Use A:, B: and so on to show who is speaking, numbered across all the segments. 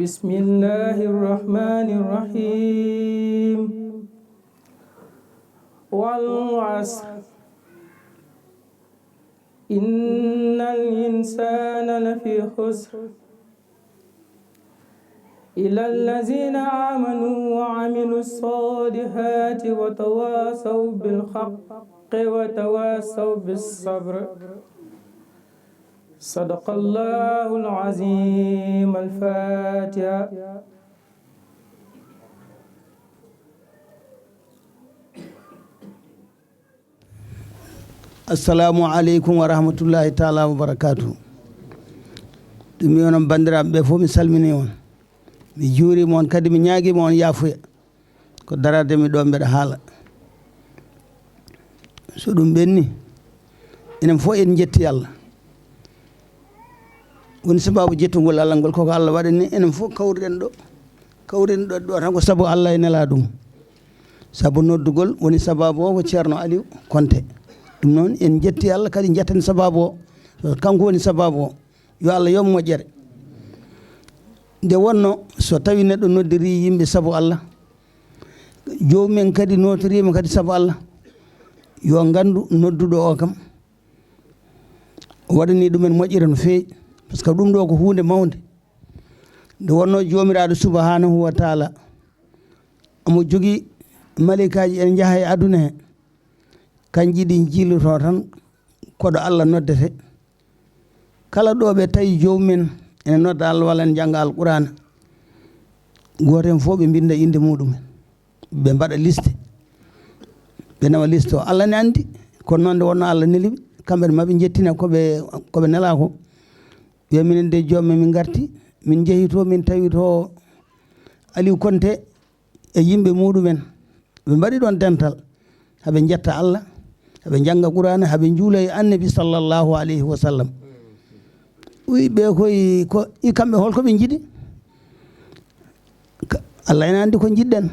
A: بسم الله الرحمن الرحيم والعصر إن الإنسان لفي خسر إلا الذين آمنوا وعملوا الصالحات وتواصوا بالحق وتواصوا بالصبر صدق الله العظيم. الفاتحة.
B: assalamu aleykum wa rahmatullahi taala wa barakatuh. ɗum mi onon bandiraɓe ɓe fof mi salmini on, mi juurima on kadi mi ñaaguima on yaafuya ko darade mi ɗo mbeɗa haala. so ɗum ɓenni enen fof en jetti Allah, woni sababu jettugol Allah ngol koko Allah waɗani enen fof kawruɗen ɗo tan ko sabu Allah e nela ɗum. sabu noddugol woni sababu o ko ceerno Aliou Konté. ɗum noon en jetti Allah kadi jetten sababu o, kanko woni sababu o. yo Allah yom moƴƴere. nde wonno so tawi neɗɗo noddiri yimɓe sabu Allah, jomumen kadi notorima kadi sabu Allah, yo gandu nodduɗo o kam o waɗani ɗumen moƴƴere no feewi, par ce que ɗum ɗo ko hunde mawde. nde wonno jomiraɗo subhanahu wa taala omo jogui malikaji en jaaha e aduna he, kanji ɗi jiiloto tan koɗo Allah noddete. kala ɗo ɓe tawi jomumen ene nodda Allah walla en jangga alqur'ana, goten fof ɓe binda inde muɗumen, ɓe mbaɗa liste, ɓe nawa liste o. Allah ne andi, kono noon nde wonno Allah neliɓe, kamɓe maɓe jettina koɓe nela ko. wiya minen de jomumen min garti min jeehi to, min tawi to Aliou Konté e yimɓe muɗumen, ɓe mbaɗi ɗon dental haɓe jetta Allah, haɓe jangga qur'ana, haɓe juula e annabi sallllahu alayhi wa sallam. ɓe ko kamɓe holko ɓe jiiɗi? Allah ene andi ko jiɗɗen.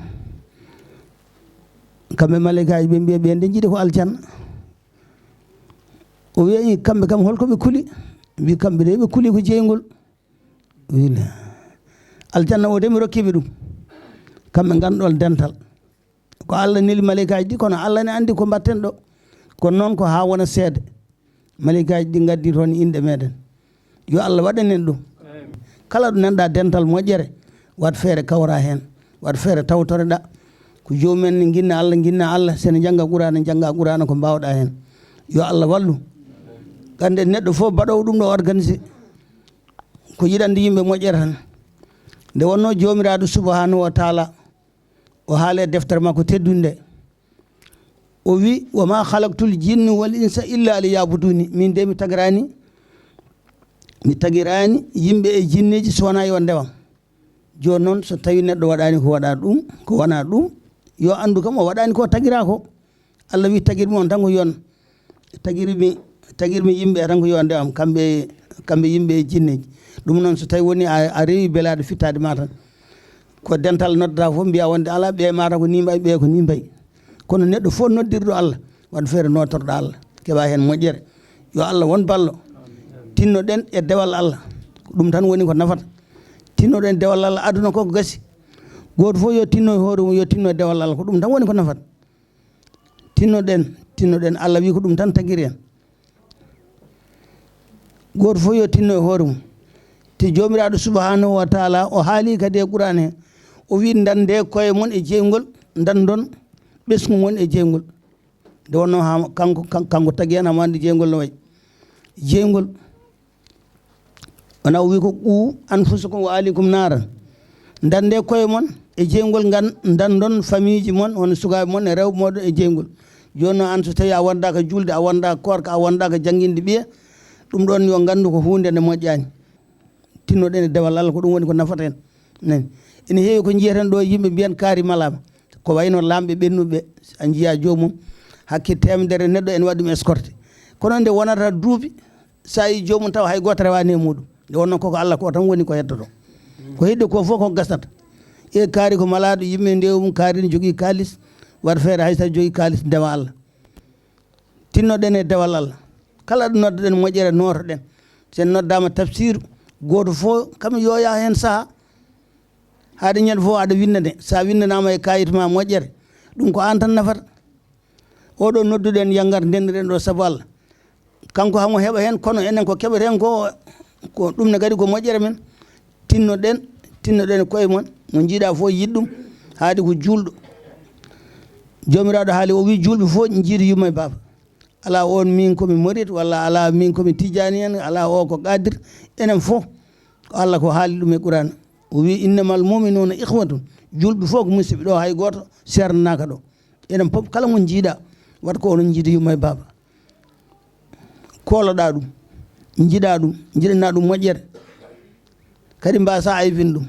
B: kamɓe malikaji ɓe mbiya ɓen de jiiɗi ko aljanna. o wiya kamɓe kam holko ɓe kuuli? mbi kamɓe de ɓe kuuli ko jeygol. wila aljanna o de mi rokkiɓe ɗum, kamɓe ganduɗol dental. ko Allah neli malikaji ɗi, kono Allah ne andi ko mbatten ɗo. kono noon ko ha wona seede, malikaji ɗi gaddi toon inde meɗen. yo Allah waɗanen ɗum. kala ɗo nanɗa dental moƴƴere, wat feere kawra hen, wat feere tawtoreɗa ko jomumen ne ginna Allah sene jangga qur'ana ko mbawɗa hen. yo Allah wallu. gande neɗɗo fof mbaɗowo ɗum ɗo organisé ko yiɗande yimɓe moƴƴere tan. nde wonno jomiraɗo subhanahu wa taala o haale deftere makko teddunde, o wi wa ma halaktul jinni wal insa illa liyabuduni. min de mi tagirani yimɓe e jinniji so wona yo ndewam. joni noon so tawi neɗɗo waɗani ko wona ɗum, yo andu kam o waɗani ko tagira ko. Allah wi tagirmi on tan ko yon, tagirmi yimɓe tan ko yo ndewam, kamɓe yimɓe e jinneji. ɗum noon so tawi woni a rewi belade fittade ma tan, ko dental noddata fof mbiya wonde ala ɓe mata ko ni mbayi, ɓe ko ni mbayi. kono neɗɗo fof noddirɗo Allah waɗa feere notorɗo Allah, keɓa hen moƴƴere. yo Allah won ballo. tinnoɗen e dewal Allah, ɗum tan woni ko nafata. tinnoɗen dewal Allah, aduna koko gasi. goto fof yo tinno e hoore mum, yo tinno e dewal Allah, ko ɗum tan woni ko nafata. tinnoɗen Allah wi ko ɗum tan tagiri en. goto fof yo tinno e hoore mum. te jomiraɗo subhanahu wa taala o haali kadi e qur'an he, o wi dande koye mon e jeygol, dandon ɓesgu mon e jeygol. nde wonno ha kanko tagui hen hamo andi jeygol no wayi. jeygol wona o wi ko qu anfusakum wa alikum naran. dande koye mon e jeygol dandon famille ji mon, hono sukaɓe mon e rewɓe moɗon e jeygol. joni noon an so tawi a wondaka julde, a wondaka korka, a wondaka jangguinde ɓiya, ɗum ɗon yo gandu ko hunde nde moƴƴani. tinnoɗen e dewal Allah, ko ɗum woni ko nafata en. nani ene heewi ko jiyeten ɗo yimɓe mbiyan kaari malama, ko wayno lamɓe ɓennuɓe. a jiiya jomum hakke temedere neɗɗo ene waɗi ɗum escorté. kono nde wonata duuɓi, sa yi jomum taw hay goto rewani e muɗum. nde wonno koko Allah ko tan woni ko heddoto. ko hedde ko fof ko gasata. e kaari ko malaɗo yimɓe ndewmum, kaari ne jogui kalis, waɗa feere hay sa jogui kalis ndewa Allah. tinnoɗen e dewal Allah, kala ɗo noddaɗen moƴƴere notoɗen. sen noddama tafsir, goto fof kam yo yaa hen saaha haade ñande fof aɗa windane sa windanama e kayit ma moƴƴere ɗum ko an tan nafata oɗo nodduɗen yaggar ndendiren ɗo saabu Allah kanko hamo heɓa hen kono enen ko keɓeten ko ɗum ne kadi ko moƴƴere men tinnoɗen e koye mon mo jiiɗa fof yiɗɗum haade ko julɗo jomiraɗo haali o wi julɓe fof jiida yumma e baba ala on min komi morit walla ala min komi tijani en ala o ko qadir enen fof ko Allah ko haali ɗum e qur'an o wi innamal mu'minuna ikhwatun julɓe fof ko musidɓe ɗo hay goto sernanaka ɗo enen fof kala mo jiiɗa wat ko onon jiida yumma e baba koloɗa ɗum jiiɗa ɗum jiɗana ɗum moƴƴere kadi mbasa aybin ɗum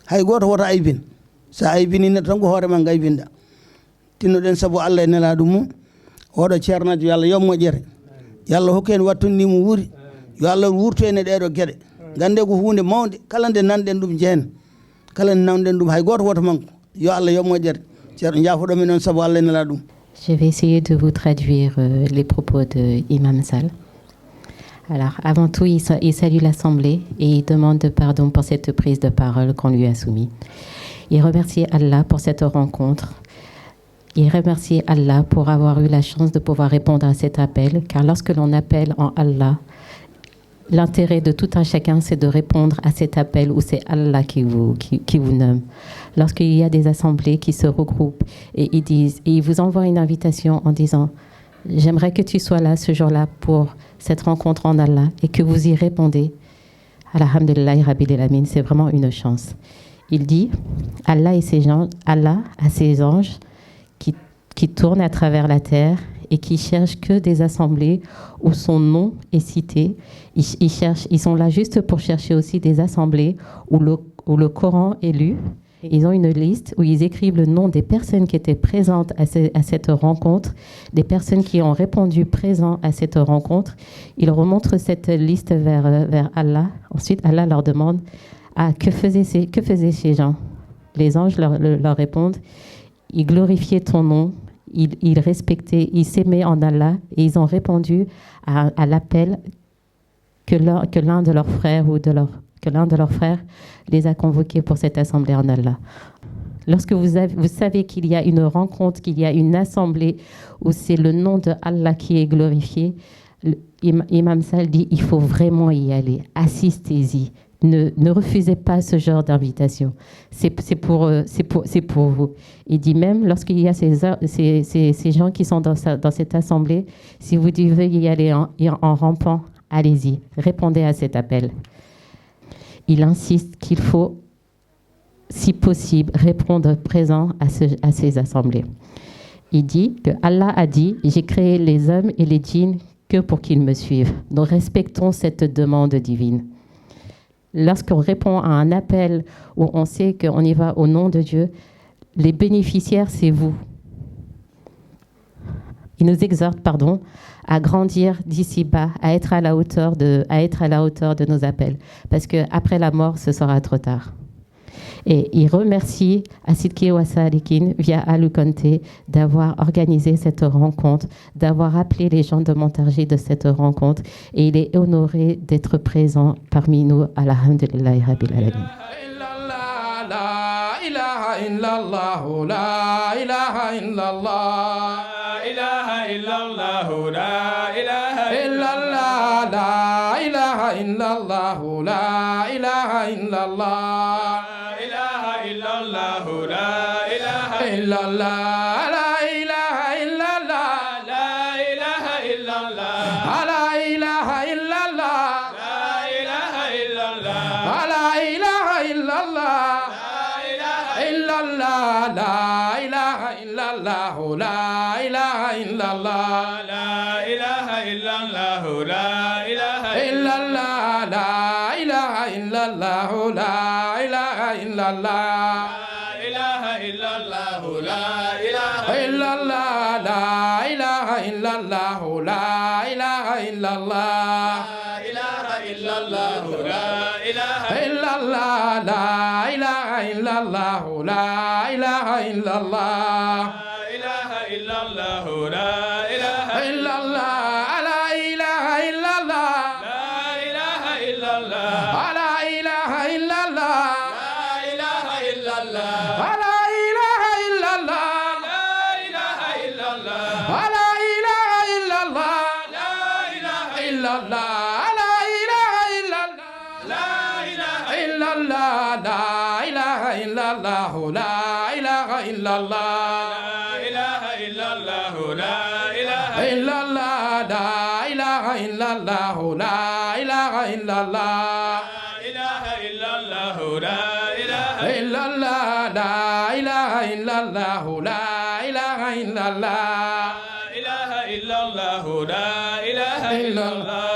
B: hay goto woto aybin sa aybini neɗɗo tan ko hoorema gaybinɗa tinnoɗen saabu Allah e nelaɗum mum oɗo ceernajo yo Allah yo moƴƴere yo Allah hokku en wattundimo wuuri yo Allah wurtu en e ɗeɗo gueɗe gande ko hunde mawde kala nde nanɗen ɗum jehen kala nde nanɗen ɗum hay goto woto manko yo Allah yo moƴƴere ceerno jaafoɗomi noon saabu Allah e nelaɗum.
C: Je vais essayer de vous traduire les propos de Imam Sall. Alors, avant tout, il salue l'Assemblée et il demande pardon pour cette prise de parole qu'on lui a soumise. Il remercie Allah pour cette rencontre. Il remercie Allah pour avoir eu la chance de pouvoir répondre à cet appel, car lorsque l'on appelle en Allah, l'intérêt de tout un chacun, c'est de répondre à cet appel où c'est Allah qui vous nomme. Lorsqu'il y a des assemblées qui se regroupent et ils vous envoient une invitation en disant « J'aimerais que tu sois là ce jour-là pour cette rencontre en Allah » et que vous y répondez, Alhamdulillah Rabbil Alamin, c'est vraiment une chance. Il dit « Allah a ses anges qui tournent à travers la terre et qui cherchent que des assemblées où son nom est cité. Ils sont là juste pour chercher aussi des assemblées où le Coran est lu. Ils ont une liste où ils écrivent le nom des personnes qui étaient présentes à cette rencontre, des personnes qui ont répondu présent à cette rencontre. Ils remontrent cette liste vers Allah. Ensuite, Allah leur demande que faisaient ces gens. Les anges leur répondent, ils glorifiaient ton nom, ils respectaient, ils s'aimaient en Allah et ils ont répondu à l'appel que l'un de leurs frères que l'un de leurs frères les a convoqués pour cette assemblée en Allah. Lorsque vous savez qu'il y a une rencontre, qu'il y a une assemblée où c'est le nom de Allah qui est glorifié, Imam Sall dit il faut vraiment y aller, assistez-y. Ne refusez pas ce genre d'invitation. C'est pour vous. Il dit même, lorsqu'il y a ces gens qui sont dans cette assemblée, si vous devez y aller en rampant, allez-y, répondez à cet appel. Il insiste qu'il faut, si possible, répondre présent à ces assemblées. Il dit que Allah a dit « J'ai créé les hommes et les djinns que pour qu'ils me suivent ». Donc respectons cette demande divine. Lorsqu'on répond à un appel où on sait qu'on y va au nom de Dieu, les bénéficiaires, c'est vous. Il nous exhorte, à grandir d'ici-bas, à être à la hauteur de nos appels. Parce qu'après la mort, ce sera trop tard. Et il remercie Asidki Wasarikin via Alou Conté d'avoir organisé cette rencontre, d'avoir appelé les gens de Montargis de cette rencontre. Et il est honoré d'être présent parmi nous. Alhamdulillah Rabbil Alamin.
D: La ilaha illallah, la ilaha illallah, la ilaha illallah, la ilaha illallah, la ilaha illallah, la ilaha illallah, la ilaha illallah, la ilaha illallah, la ilaha illallah, la ilaha illallah, la ilaha illallah, la ilaha illallah, la ilaha illallah. La ilaha illallah, la ilaha illallah, la ilaha illallah, la ilaha illallah, la ilaha illallah, la ilaha illallah, la ilaha illallah, la ilaha illallah, la ilaha illallah, la ilaha illallah, la ilaha illallah, la ilaha illallah, la ilaha illallah, la ilaha illallah, la ilaha illallah, la ilaha illallah, la ilaha illallah, la ilaha illallah, la ilaha illallah, la ilaha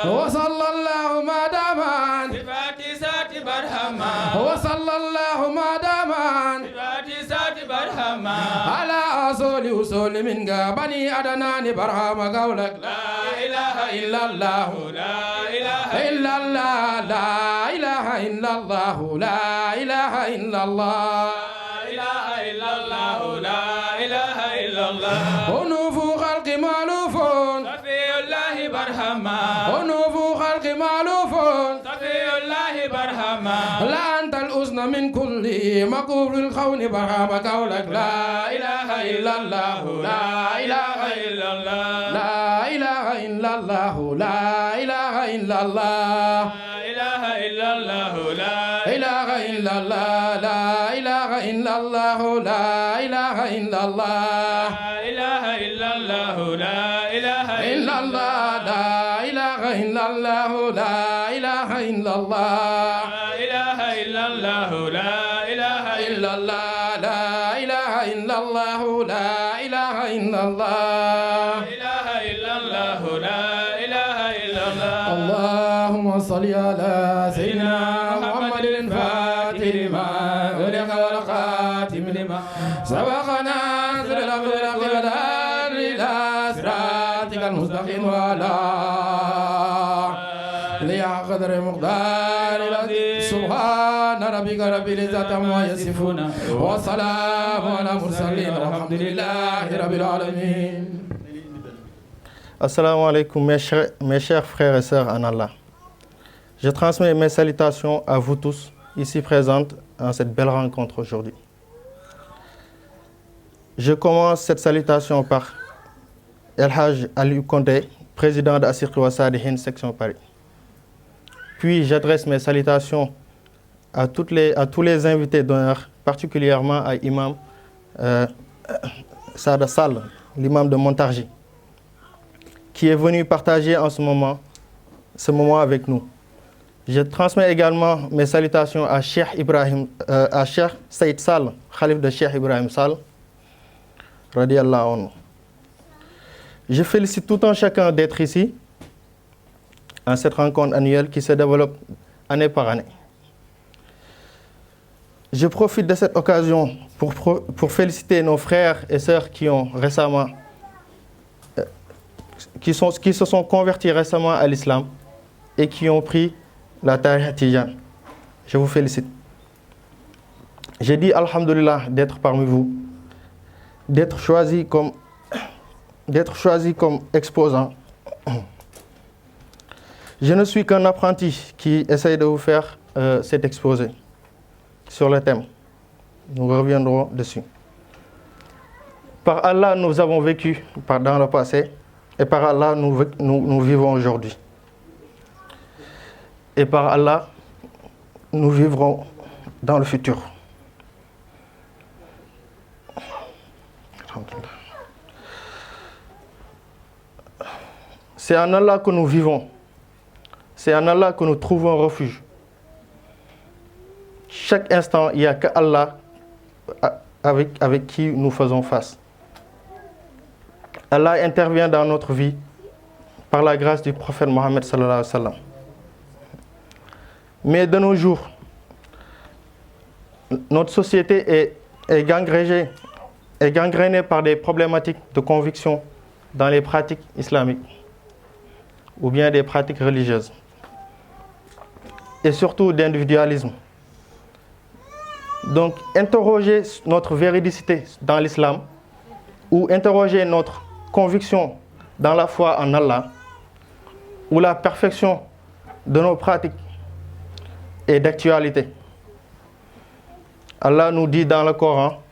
D: وصلى الله ما دامان
E: بفاتسات برهما
D: وصلى الله ما دامان
E: بفاتسات برهما
D: على أصول من بني أدنان برهما قولك
E: لا إله
D: إلا الله
E: لا إله
D: إلا الله لا إله إلا الله لا إله إلا الله
E: لا إله إلا الله لا إله إلا الله
D: أنوف خلق مالوف
E: صفي الله برهما
D: أنوف خلق مالوف
E: صفي الله برهما
D: لا أنت الأذن من كل مقبول الخون برهما قولك لا إله إلا الله لا إله إلا الله لا إله إلا الله لا إله إلا الله
E: لا إله إلا الله لا
D: إله إلا الله لا إله إلا الله لا إله إلا الله
E: إله إلا الله لا إله
D: إلا الله لا إله إلا الله لا إله إلا الله
E: إله إلا الله لا إله
D: إلا الله لا إله إلا الله لا إله إلا الله
E: إله إلا الله لا إله إلا الله
D: اللهم صل على سيدنا محمد الفاتح لما أغلق والخاتم لما سبقنا ناصر الأخلاق والهدى إلى صراطك المستقيم وعلى قدر مقدار العظيم سبحان ربك رب العزة عما يصفون وسلام على المرسلين والحمد لله رب العالمين.
F: Assalamu alaikum mes chers frères et sœurs en Allah. Je transmets mes salutations à vous tous ici présentes en cette belle rencontre aujourd'hui. Je commence cette salutation par El Hajj Aliou Kondé, président de Assirki Wassadihin section Paris. Puis j'adresse mes salutations à tous les invités d'honneur, particulièrement à Imam Sada Sall, l'imam de Montargis, qui est venu partager en ce moment avec nous. Je transmets également mes salutations à Cheikh Saïd Sall, Khalif de Cheikh Ibrahim Sall, radiyallahu anhu. Je félicite tout un chacun d'être ici, en cette rencontre annuelle qui se développe année par année. Je profite de cette occasion pour féliciter nos frères et sœurs qui se sont convertis récemment à l'islam et qui ont pris la tariqa Tijane. Je vous félicite. J'ai dit alhamdulillah d'être parmi vous, d'être choisi comme exposant. Je ne suis qu'un apprenti qui essaye de vous faire cet exposé sur le thème. Nous reviendrons dessus. Par Allah, nous avons vécu dans le passé et par Allah, nous vivons aujourd'hui. Et par Allah, nous vivrons dans le futur. C'est en Allah que nous vivons. C'est en Allah que nous trouvons refuge. Chaque instant, il n'y a qu'Allah avec qui nous faisons face. Allah intervient dans notre vie par la grâce du prophète Mohammed sallallahu alayhi wa sallam. Mais de nos jours, notre société est gangrénée par des problématiques de conviction dans les pratiques islamiques ou bien des pratiques religieuses et surtout d'individualisme. Donc, interroger notre véridicité dans l'islam ou interroger notre conviction dans la foi en Allah ou la perfection de nos pratiques est d'actualité. Allah nous dit dans le Coran,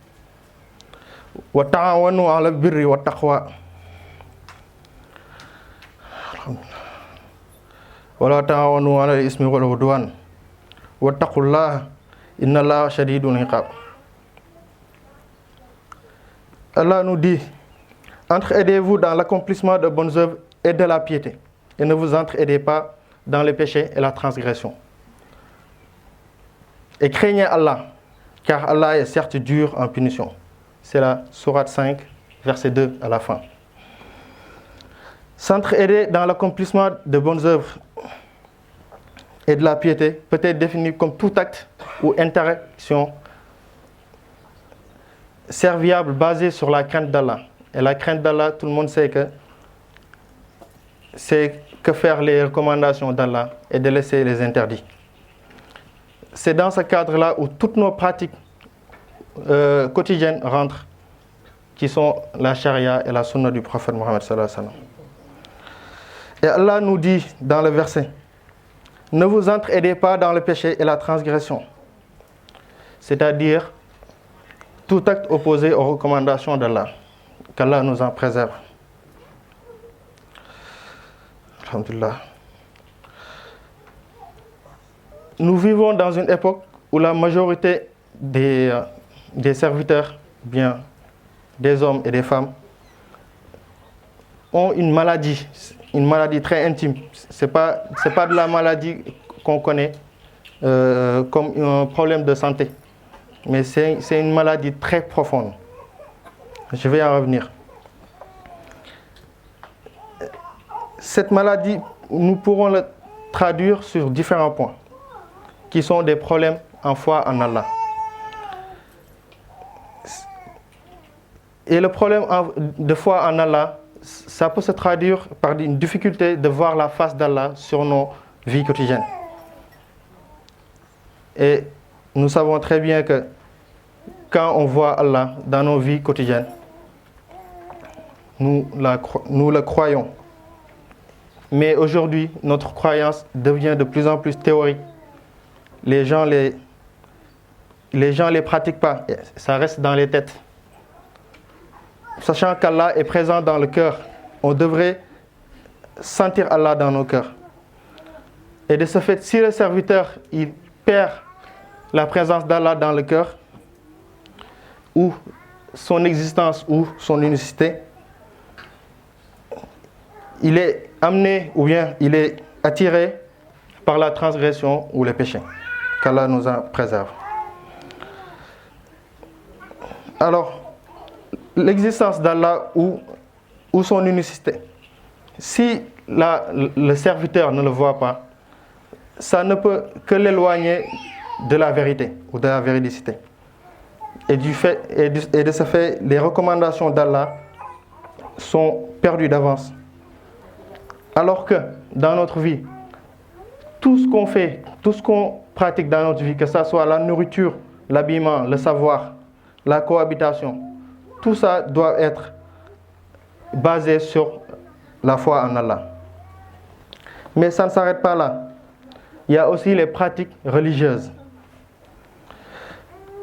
F: wa ta'awanu 'ala al-birri wa taqwa. Wa la ta'awanu 'ala al-ismi wal 'udwan. Wattaqullaha innallaha shadidul 'iqab. Allah nous dit, entraidez-vous dans l'accomplissement de bonnes œuvres et de la piété, et ne vous entraidez pas dans les péchés et la transgression. Et craignez Allah, car Allah est certes dur en punition. C'est la sourate 5, verset 2 à la fin. S'entraider dans l'accomplissement de bonnes œuvres et de la piété peut être défini comme tout acte ou interaction serviable basée sur la crainte d'Allah. Et la crainte d'Allah, tout le monde sait que c'est que faire les recommandations d'Allah et de laisser les interdits. C'est dans ce cadre-là où toutes nos pratiques quotidiennes rentrent, qui sont la charia et la sunna du prophète Mohammed sallallahu alayhi wa sallam. Et Allah nous dit dans le verset, ne vous entraidez pas dans le péché et la transgression, c'est-à-dire tout acte opposé aux recommandations d'Allah, qu'Allah nous en préserve. Alhamdulillah. Nous vivons dans une époque où la majorité des serviteurs, bien des hommes et des femmes, ont une maladie très intime. C'est pas de la maladie qu'on connaît comme un problème de santé, mais c'est une maladie très profonde. Je vais en revenir. Cette maladie, nous pourrons la traduire sur différents points, qui sont des problèmes en foi en Allah. Et le problème de foi en Allah, ça peut se traduire par une difficulté de voir la face d'Allah sur nos vies quotidiennes. Et nous savons très bien que quand on voit Allah dans nos vies quotidiennes, nous le croyons. Mais aujourd'hui, notre croyance devient de plus en plus théorique. Les gens les pratiquent pas, ça reste dans les têtes. Sachant qu'Allah est présent dans le cœur, on devrait sentir Allah dans nos cœurs. Et de ce fait, si le serviteur il perd la présence d'Allah dans le cœur, ou son existence ou son unicité, il est amené ou bien il est attiré par la transgression ou le péché. Qu'Allah nous en préserve. Alors, l'existence d'Allah ou son unicité, si le serviteur ne le voit pas, ça ne peut que l'éloigner de la vérité ou de la véridicité. Et de ce fait, les recommandations d'Allah sont perdues d'avance. Alors que dans notre vie, tout ce qu'on fait, tout ce qu'on pratique dans notre vie, que ce soit la nourriture, l'habillement, le savoir, la cohabitation, tout ça doit être basé sur la foi en Allah. Mais ça ne s'arrête pas là. Il y a aussi les pratiques religieuses.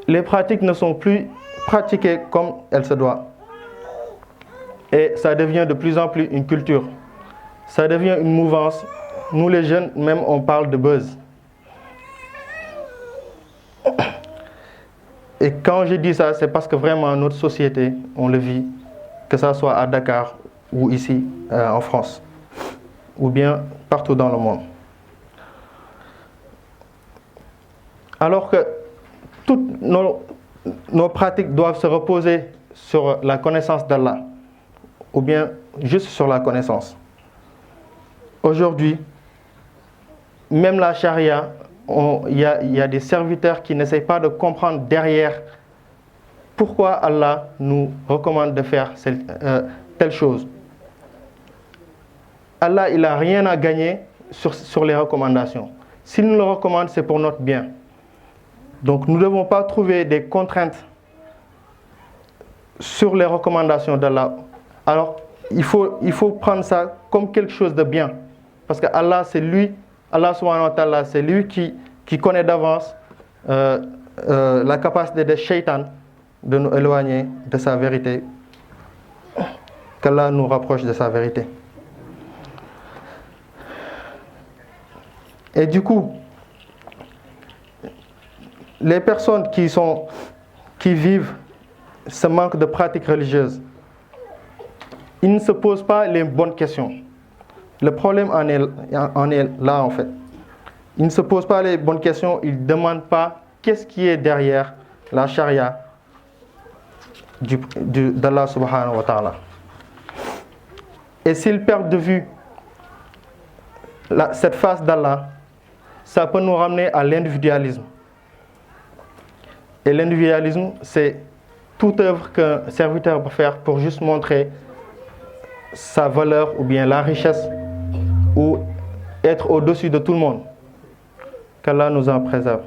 F: Les pratiques ne sont plus pratiquées comme elles se doivent. Et ça devient de plus en plus une culture. Ça devient une mouvance. Nous les jeunes, même on parle de buzz. Et quand je dis ça, c'est parce que vraiment notre société, on le vit, que ça soit à Dakar ou ici en France, ou bien partout dans le monde. Alors que toutes nos pratiques doivent se reposer sur la connaissance d'Allah, ou bien juste sur la connaissance. Aujourd'hui, même la charia, il y a des serviteurs qui n'essayent pas de comprendre derrière pourquoi Allah nous recommande de faire telle chose. Allah, il n'a rien à gagner sur les recommandations. S'il nous le recommande, c'est pour notre bien. Donc nous ne devons pas trouver des contraintes sur les recommandations d'Allah. Alors, il faut prendre ça comme quelque chose de bien. Parce que Allah, c'est lui, Allah subhanahu wa ta'ala, c'est lui qui connaît d'avance la capacité de Shaitan de nous éloigner de sa vérité, qu'Allah nous rapproche de sa vérité. Et du coup, les personnes qui vivent ce manque de pratique religieuse, ils ne se posent pas les bonnes questions. Le problème en est là en fait. Ils ne se posent pas les bonnes questions, ils ne demandent pas qu'est-ce qui est derrière la charia d'Allah subhanahu wa ta'ala. Et s'ils perdent de vue cette face d'Allah, ça peut nous ramener à l'individualisme. Et l'individualisme, c'est toute œuvre qu'un serviteur peut faire pour juste montrer sa valeur ou bien la richesse ou être au-dessus de tout le monde. Qu'Allah nous en préserve.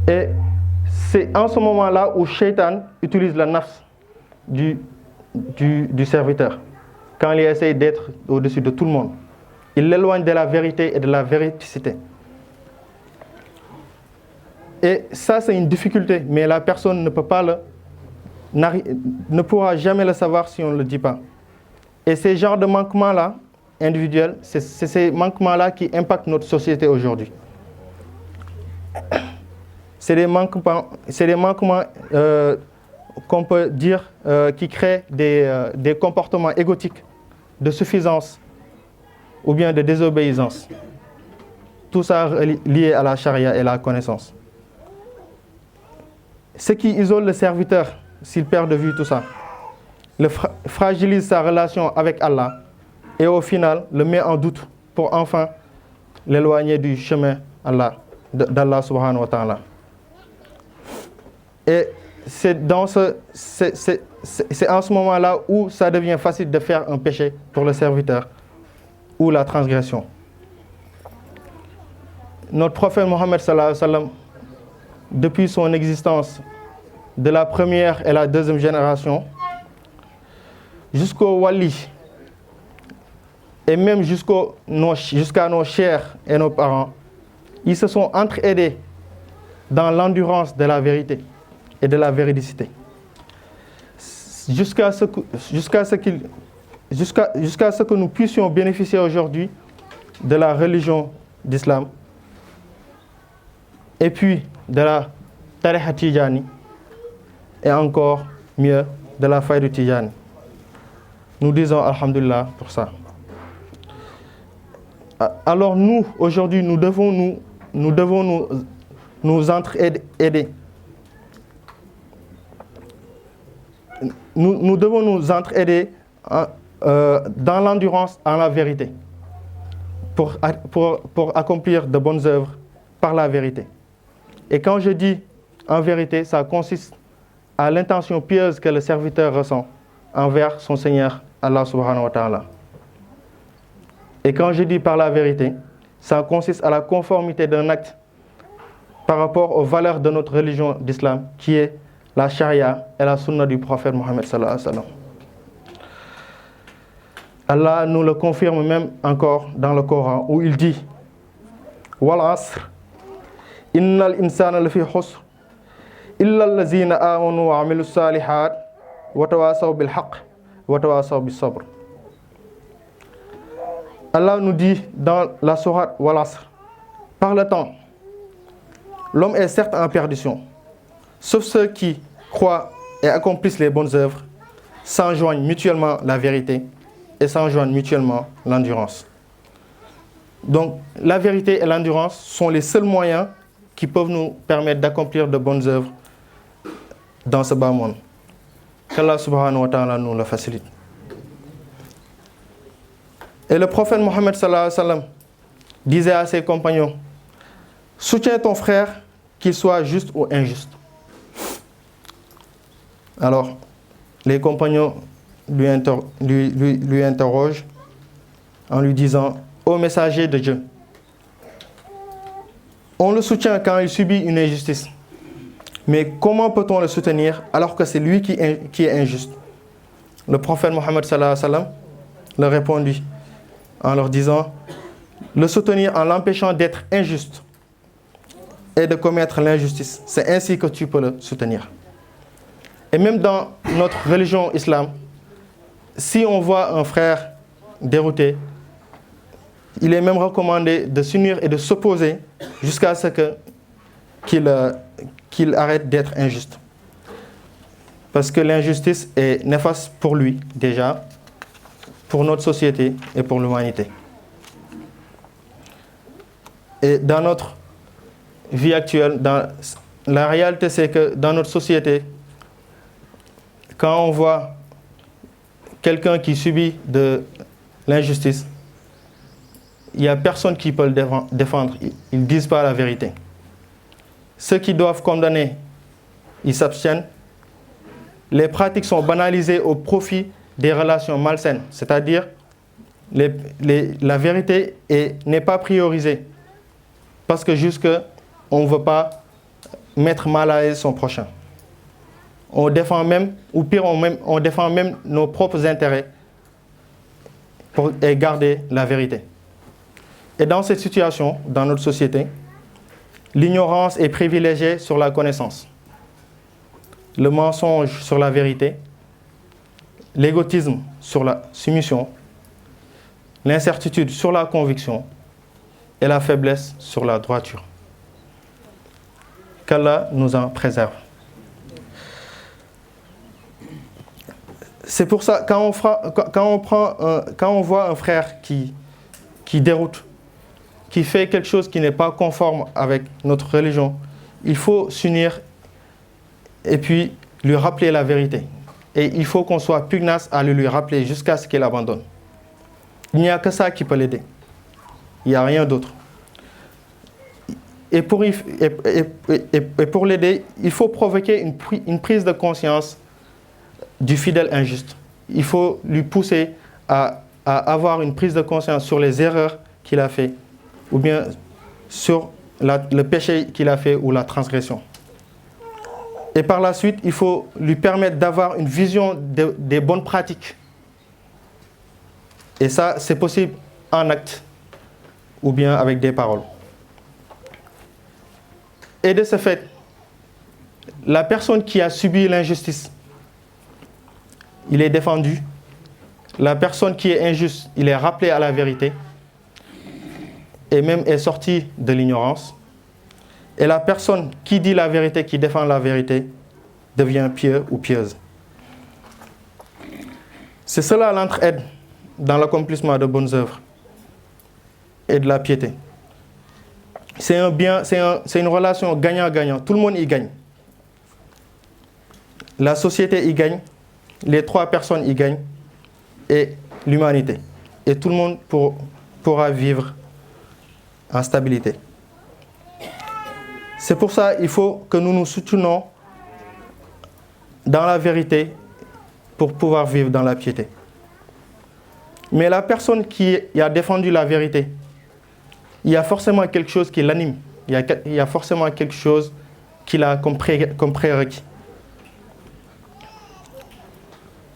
F: Et c'est en ce moment-là où Shaitan utilise la nafs du serviteur. Quand il essaie d'être au-dessus de tout le monde. Il l'éloigne de la vérité et de la véridicité. Et ça, c'est une difficulté, mais la personne ne pourra jamais le savoir si on ne le dit pas. Et ces genres de manquements-là, individuels, c'est ces manquements-là qui impactent notre société aujourd'hui. C'est des manquements qu'on peut dire qui créent des comportements égotiques, de suffisance ou bien de désobéissance. Tout ça lié à la charia et la connaissance. Ce qui isole le serviteur, s'il perd de vue tout ça, le fragilise sa relation avec Allah et au final le met en doute pour enfin l'éloigner du chemin d'Allah subhanahu wa ta'ala. Et c'est en ce moment-là où ça devient facile de faire un péché pour le serviteur ou la transgression. Notre prophète Mohammed sallallahu alayhi wa sallam, depuis son existence, de la première et la deuxième génération, jusqu'au wali, et même jusqu'à nos chers et nos parents, ils se sont entraidés dans l'endurance de la vérité et de la véridicité. Jusqu'à ce que nous puissions bénéficier aujourd'hui de la religion d'islam et puis de la tariqa tijani et encore mieux de la faïda tijani. Nous disons alhamdulillah pour ça. Alors nous, aujourd'hui, nous devons nous entraider. Nous devons nous entraider dans l'endurance, en la vérité, pour accomplir de bonnes œuvres par la vérité. Et quand je dis en vérité, ça consiste à l'intention pieuse que le serviteur ressent envers son Seigneur, Allah subhanahu wa ta'ala. Et quand je dis par la vérité, ça consiste à la conformité d'un acte par rapport aux valeurs de notre religion d'islam, qui est la charia et la sunna du prophète Mohammed sallallahu alayhi wa sallam. Allah nous le confirme même encore dans le Coran, où il dit Wal asr, innal insana lafi khusr, illa allazina amanu wa amilu salihat, wa tawasaw bil haqq, wa tawasaw bis sabr. Allah nous dit dans la sourate Wal asr, par le temps, l'homme est certes en perdition, sauf ceux qui croient et accomplissent les bonnes œuvres, s'enjoignent mutuellement la vérité et s'enjoignent mutuellement l'endurance. Donc, la vérité et l'endurance sont les seuls moyens qui peuvent nous permettre d'accomplir de bonnes œuvres dans ce bas monde. Qu'Allah subhanahu wa ta'ala nous le facilite. Et le prophète Mohammed sallallahu alayhi wa sallam disait à ses compagnons, soutiens ton frère, qu'il soit juste ou injuste. Alors, les compagnons lui interrogent en lui disant, ô messager de Dieu, on le soutient quand il subit une injustice. Mais comment peut-on le soutenir alors que c'est lui qui est injuste? Le prophète Mohammed sallallahu alayhi wa sallam leur répondit en leur disant, le soutenir en l'empêchant d'être injuste et de commettre l'injustice. C'est ainsi que tu peux le soutenir. Et même dans notre religion islam, si on voit un frère dérouté, il est même recommandé de s'unir et de s'opposer jusqu'à ce qu'il arrête d'être injuste. Parce que l'injustice est néfaste pour lui déjà, pour notre société et pour l'humanité. Et dans notre vie actuelle, la réalité c'est que dans notre société, quand on voit quelqu'un qui subit de l'injustice, il n'y a personne qui peut le défendre. Ils ne disent pas la vérité. Ceux qui doivent condamner, ils s'abstiennent. Les pratiques sont banalisées au profit des relations malsaines. C'est-à-dire, la vérité n'est pas priorisée. Parce que jusque on ne veut pas mettre mal à l'aise son prochain. On défend même, ou pire, on défend même nos propres intérêts pour garder la vérité. Et dans cette situation, dans notre société, l'ignorance est privilégiée sur la connaissance, le mensonge sur la vérité, l'égotisme sur la soumission, l'incertitude sur la conviction et la faiblesse sur la droiture. Qu'Allah nous en préserve. C'est pour ça, quand on voit un frère qui déroute, qui fait quelque chose qui n'est pas conforme avec notre religion, il faut s'unir et puis lui rappeler la vérité. Et il faut qu'on soit pugnace à lui rappeler jusqu'à ce qu'il abandonne. Il n'y a que ça qui peut l'aider. Il n'y a rien d'autre. Et pour l'aider, il faut provoquer une prise de conscience du fidèle injuste. Il faut lui pousser à avoir une prise de conscience sur les erreurs qu'il a fait, ou bien sur le péché qu'il a fait ou la transgression. Et par la suite, il faut lui permettre d'avoir une vision des bonnes pratiques. Et ça, c'est possible en acte ou bien avec des paroles. Et de ce fait, la personne qui a subi l'injustice, il est défendu. La personne qui est injuste, il est rappelé à la vérité et même est sorti de l'ignorance. Et la personne qui dit la vérité, qui défend la vérité, devient pieux ou pieuse. C'est cela l'entraide dans l'accomplissement de bonnes œuvres et de la piété. C'est une relation gagnant-gagnant. Tout le monde y gagne. La société y gagne, les trois personnes y gagnent et l'humanité. Et tout le monde pourra vivre en stabilité. C'est pour ça qu'il faut que nous nous soutenions dans la vérité pour pouvoir vivre dans la piété. Mais la personne qui a défendu la vérité, il y a forcément quelque chose qui l'anime. Il y a forcément quelque chose qu'il a comme prérequis.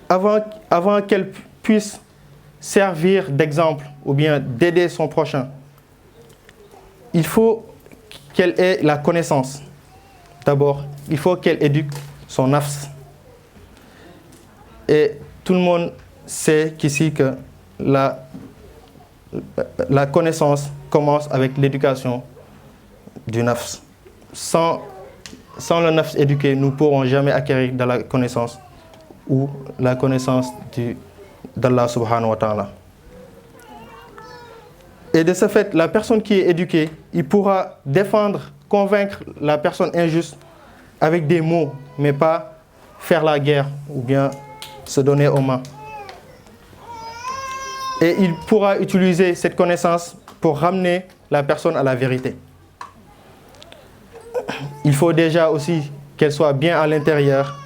F: Avant qu'elle puisse servir d'exemple ou bien d'aider son prochain, il faut qu'elle ait la connaissance. D'abord, il faut qu'elle éduque son nafs. Et tout le monde sait qu'ici que la connaissance commence avec l'éducation du nafs. Sans le nafs éduqué, nous ne pourrons jamais acquérir de la connaissance ou la connaissance d'Allah subhanahu wa ta'ala. Et de ce fait, la personne qui est éduquée, il pourra défendre, convaincre la personne injuste avec des mots, mais pas faire la guerre ou bien se donner aux mains. Et il pourra utiliser cette connaissance pour ramener la personne à la vérité. Il faut déjà aussi qu'elle soit bien à l'intérieur.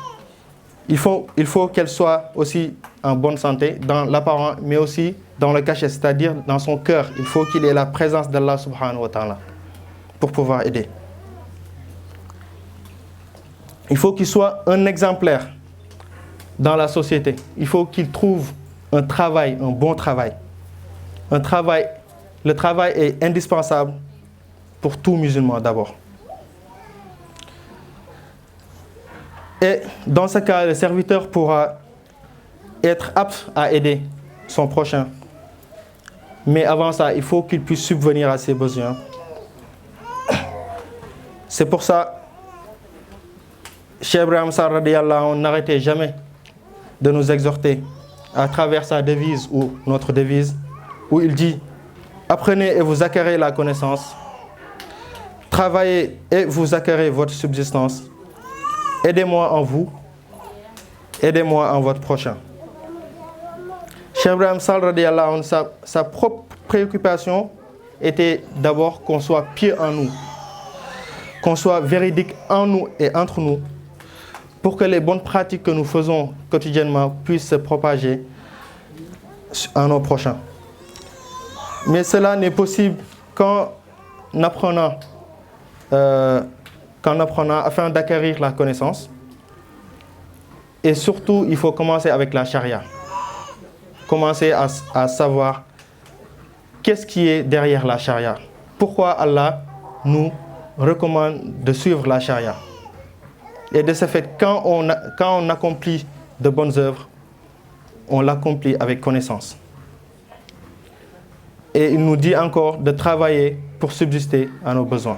F: Il faut qu'elle soit aussi en bonne santé dans l'apparent, mais aussi dans le cachet, c'est-à-dire dans son cœur. Il faut qu'il ait la présence d'Allah subhanahu wa ta'ala pour pouvoir aider. Il faut qu'il soit un exemplaire dans la société. Il faut qu'il trouve un travail, un bon travail. Le travail est indispensable pour tout musulman d'abord. Et dans ce cas, le serviteur pourra être apte à aider son prochain. Mais avant ça, il faut qu'il puisse subvenir à ses besoins. C'est pour ça, Cheikh Ibrahim Sall radiyallahu anhu n'arrêtait jamais de nous exhorter à travers sa devise ou notre devise, où il dit: apprenez et vous acquérez la connaissance, travaillez et vous acquérez votre subsistance, aidez-moi en vous, aidez-moi en votre prochain. Cheikh Ibrahim Sall radiyallahu anhu, sa propre préoccupation était d'abord qu'on soit pieux en nous, qu'on soit véridique en nous et entre nous, pour que les bonnes pratiques que nous faisons quotidiennement puissent se propager à nos prochains. Mais cela n'est possible qu'en apprenant afin d'acquérir la connaissance. Et surtout, il faut commencer avec la charia. Commencer à savoir qu'est-ce qui est derrière la charia. Pourquoi Allah nous recommande de suivre la charia. Et de ce fait, quand on accomplit de bonnes œuvres, on l'accomplit avec connaissance. Et il nous dit encore de travailler pour subsister à nos besoins.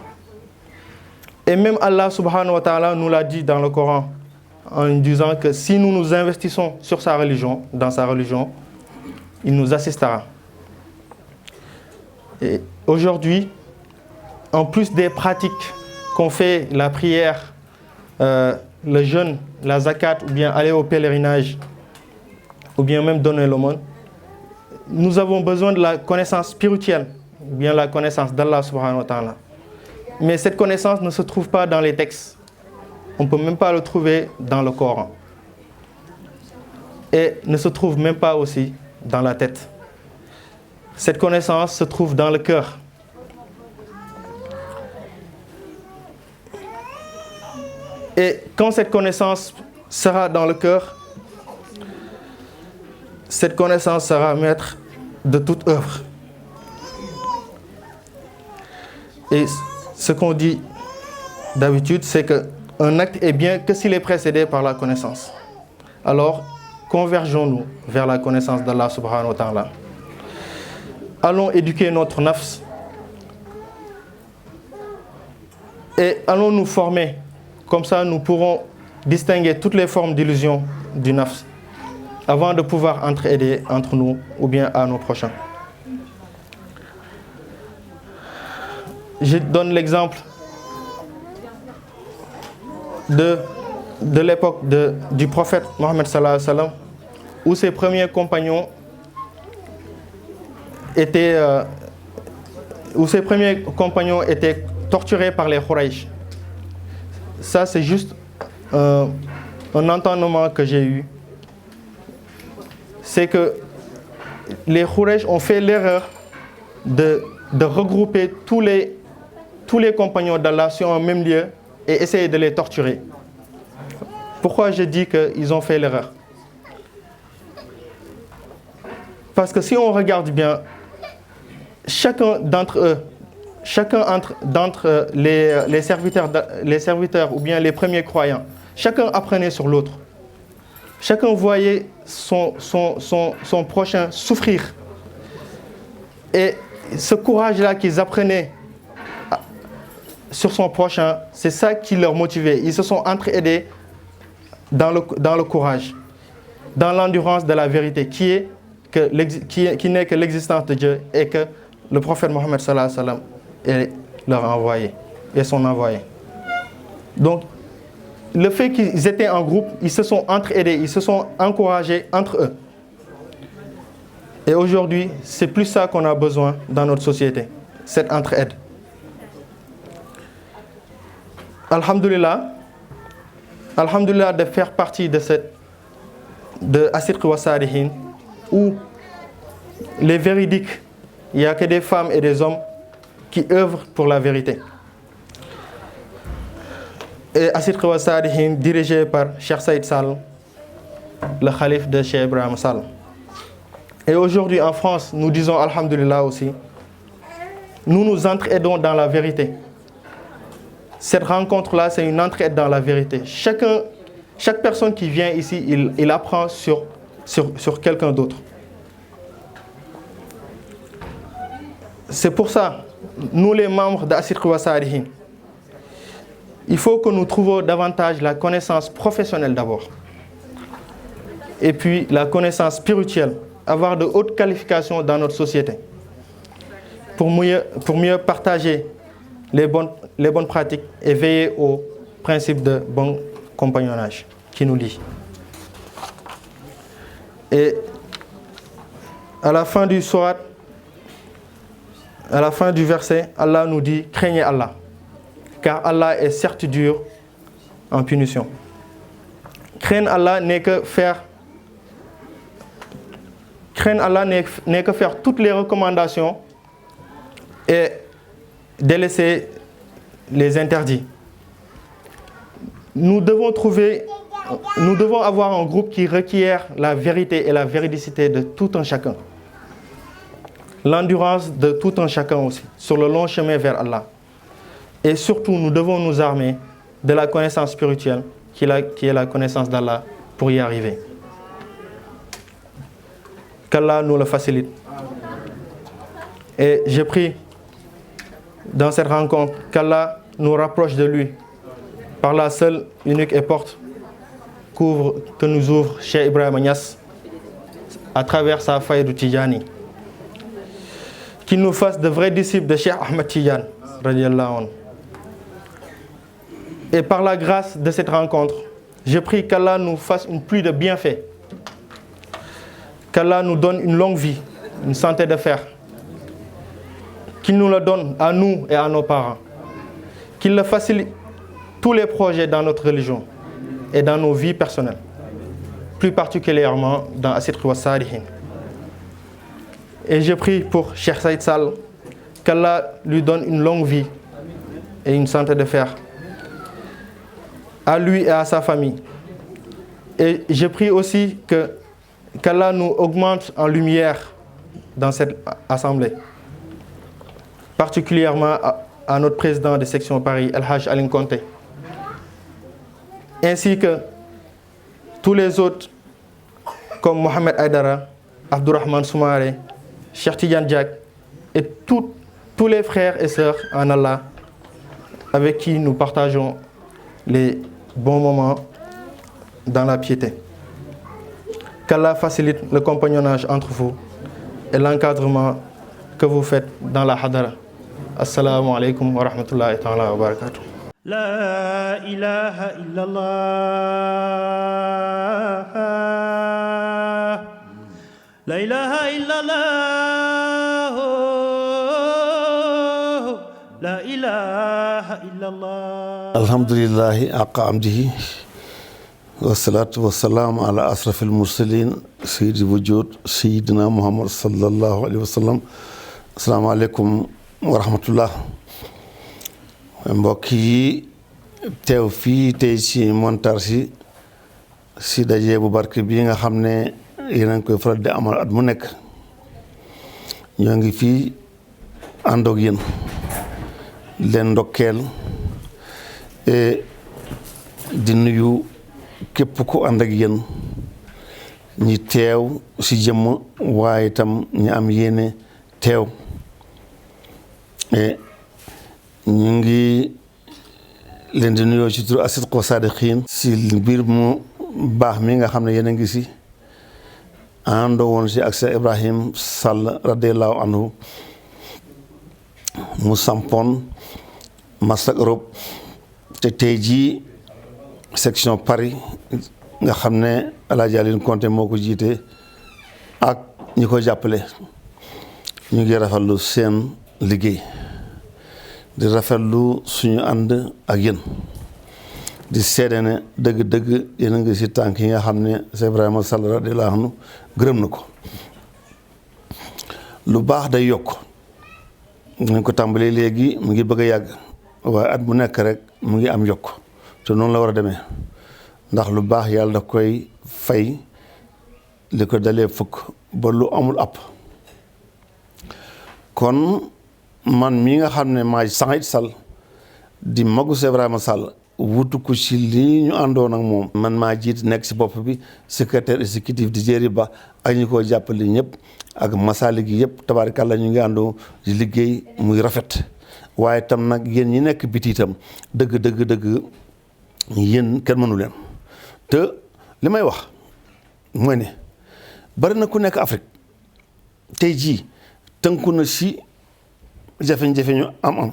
F: Et même Allah subhanahu wa ta'ala nous l'a dit dans le Coran, en disant que si nous nous investissons sur sa religion, dans sa religion, il nous assistera. Et aujourd'hui, en plus des pratiques qu'on fait, la prière, le jeûne, la zakat, ou bien aller au pèlerinage, ou bien même donner l'aumône, nous avons besoin de la connaissance spirituelle, ou bien la connaissance d'Allah subhanahu wa ta'ala. Mais cette connaissance ne se trouve pas dans les textes. On ne peut même pas le trouver dans le Coran. Et ne se trouve même pas aussi dans la tête. Cette connaissance se trouve dans le cœur. Et quand cette connaissance sera dans le cœur, cette connaissance sera maître de toute œuvre. Et ce qu'on dit d'habitude, c'est qu'un acte est bien que s'il est précédé par la connaissance. Alors, convergeons-nous vers la connaissance d'Allah subhanahu wa ta'ala. Allons éduquer notre nafs et allons nous former. Comme ça, nous pourrons distinguer toutes les formes d'illusion du nafs avant de pouvoir entraider entre nous ou bien à nos prochains. Je donne l'exemple de l'époque du prophète Mohammed sallallahu alayhi wa sallam, où ses premiers compagnons étaient torturés par les Quraysh. Ça, c'est juste un entendement que j'ai eu. C'est que les Quraysh ont fait l'erreur de regrouper tous les compagnons d'Allah sur un même lieu et essayer de les torturer. Pourquoi je dis qu'ils ont fait l'erreur? Parce que si on regarde bien, chacun d'entre les serviteurs ou bien les premiers croyants, chacun apprenait sur l'autre. Chacun voyait son prochain souffrir. Et ce courage-là qu'ils apprenaient sur son prochain, c'est ça qui leur motivait. Ils se sont entraidés dans le courage, dans l'endurance de la vérité, qui n'est que l'existence de Dieu et que le prophète Mohammed sallallahu alayhi wa sallam est leur envoyé, et son envoyé. Donc, le fait qu'ils étaient en groupe, ils se sont entraidés, ils se sont encouragés entre eux. Et aujourd'hui, c'est plus ça qu'on a besoin dans notre société, cette entraide. Alhamdulillah de faire partie de As-Sidq wa Salihin, où les véridiques, il n'y a que des femmes et des hommes qui œuvrent pour la vérité. Et As-Sidq wa Salihin, dirigé par Cheikh Saïd Sall, le calife de Cheikh Ibrahim Sall. Et aujourd'hui en France, nous disons Alhamdulillah aussi, nous nous entraidons dans la vérité. Cette rencontre-là, c'est une entraide dans la vérité. Chacun Chaque personne qui vient ici, il apprend sur quelqu'un d'autre. C'est pour ça, nous les membres d'As-Sidq wa Salihin, il faut que nous trouvions davantage la connaissance professionnelle d'abord. Et puis la connaissance spirituelle, avoir de hautes qualifications dans notre société. Pour mieux partager les bonnes pratiques et veiller au principe de bon compagnonnage qui nous lie. Et à la fin du surat, à la fin du verset, Allah nous dit « Craignez Allah ». Car Allah est certes dur en punition. Craindre Allah n'est que faire toutes les recommandations et délaisser les interdits. Nous devons avoir un groupe qui requiert la vérité et la véridicité de tout un chacun. L'endurance de tout un chacun aussi, sur le long chemin vers Allah. Et surtout, nous devons nous armer de la connaissance spirituelle, qui est la connaissance d'Allah, pour y arriver. Qu'Allah nous le facilite. Et j'ai pris dans cette rencontre qu'Allah nous rapproche de lui par la seule, unique et porte que nous ouvre Cheikh Ibrahima Niass à travers sa faïda Tidjani. Qu'il nous fasse de vrais disciples de Cheikh Ahmed Tidiane, radiallahu anhu. Et par la grâce de cette rencontre, je prie qu'Allah nous fasse une pluie de bienfaits. Qu'Allah nous donne une longue vie, une santé de fer. Qu'il nous le donne à nous et à nos parents. Qu'il le facilite tous les projets dans notre religion et dans nos vies personnelles. Plus particulièrement dans As-Sidq wa Salihin. Et je prie pour Cheikh Saïd Sall, qu'Allah lui donne une longue vie et une santé de fer. À lui et à sa famille. Et je prie aussi qu'Allah nous augmente en lumière dans cette assemblée. Particulièrement à notre président de section Paris, El Hajj Aline Conté. Ainsi que tous les autres, comme Mohamed Aydara, Abdourahmane Soumaré, Cheikh Tidiane Diak, et tous les frères et sœurs en Allah, avec qui nous partageons les bons moments dans la piété. Qu'Allah facilite le compagnonnage entre vous et l'encadrement que vous faites dans la hadara. Assalamu alaikum wa rahmatullahi ta'ala wa barakatuh.
G: La ilaha illallah. La ilaha illallah. La ilaha illallah.
H: Alhamdulillahi haqqa amdihi. Wassalatu wassalamu ala asrafil mursalin sayyidi wujud sayyidina Muhammad sallallahu alayhi wa sallam. Assalamu alaikum wa rahmatullah. Mbokk yi teew fii tey ci Montargis si daje bu barke bi nga xam ne yéen a ngi koy faral di amal at mu nekk ñoo ngi fii ànd ak yéen leen ndokkeel di nuyu képp ku ànd ak yéen ñi teew si jëmm waaye itam ñi am yéene teew ñu ngi leen di nuyoo ci turu As-Sidq wa Salihin si mbir mu baax mi nga xam ne yéen a ngi si àndoo woon si ak Cheikh Ibrahim Sall radiyallahu anhu mu sampoon Masak Europe te tey jii section Paris nga xam ne El Hadj Aline Conté moo ko jiite ak ñi ko jàppale ñu ngi rafetlu seen liggéey di rafetlu suñu ànd ak yéen di seede ne dëgg-dëgg yéen a ngi si tànk yi nga xam ne Cheikh Ibrahima Sall radiyallahu anhu gërëm na ko lu baax day yokk ñu ko tàmbalee léegi mu ngi bëgg a yàgg waaye at bu nekk rek mu ngi am yokk te noonu la war a demee ndax lu baax yàlla da koy fay li ko dalee fukk ba lu amul app kon man mi nga xam ne maay Saïd Sall di magu Cheikh Ibrahima Sall wutu ko ci li ñu àndoon ak moom. man maa jiit nekk ci bopp bi secrétaire exécutif di Jéeri Ba ak ñu ko jàppale ñëpp ak Masalik gi yëpp tabaarkalla ñu ngi àndoo di liggéey muy rafet waaye tam nag yéen ñi nekk biti itam dëgg yéen kenn mënu leen te li may wax mooy ne bari na ku nekk Afrique tey jii tënku na ci jafe-jafe ñu am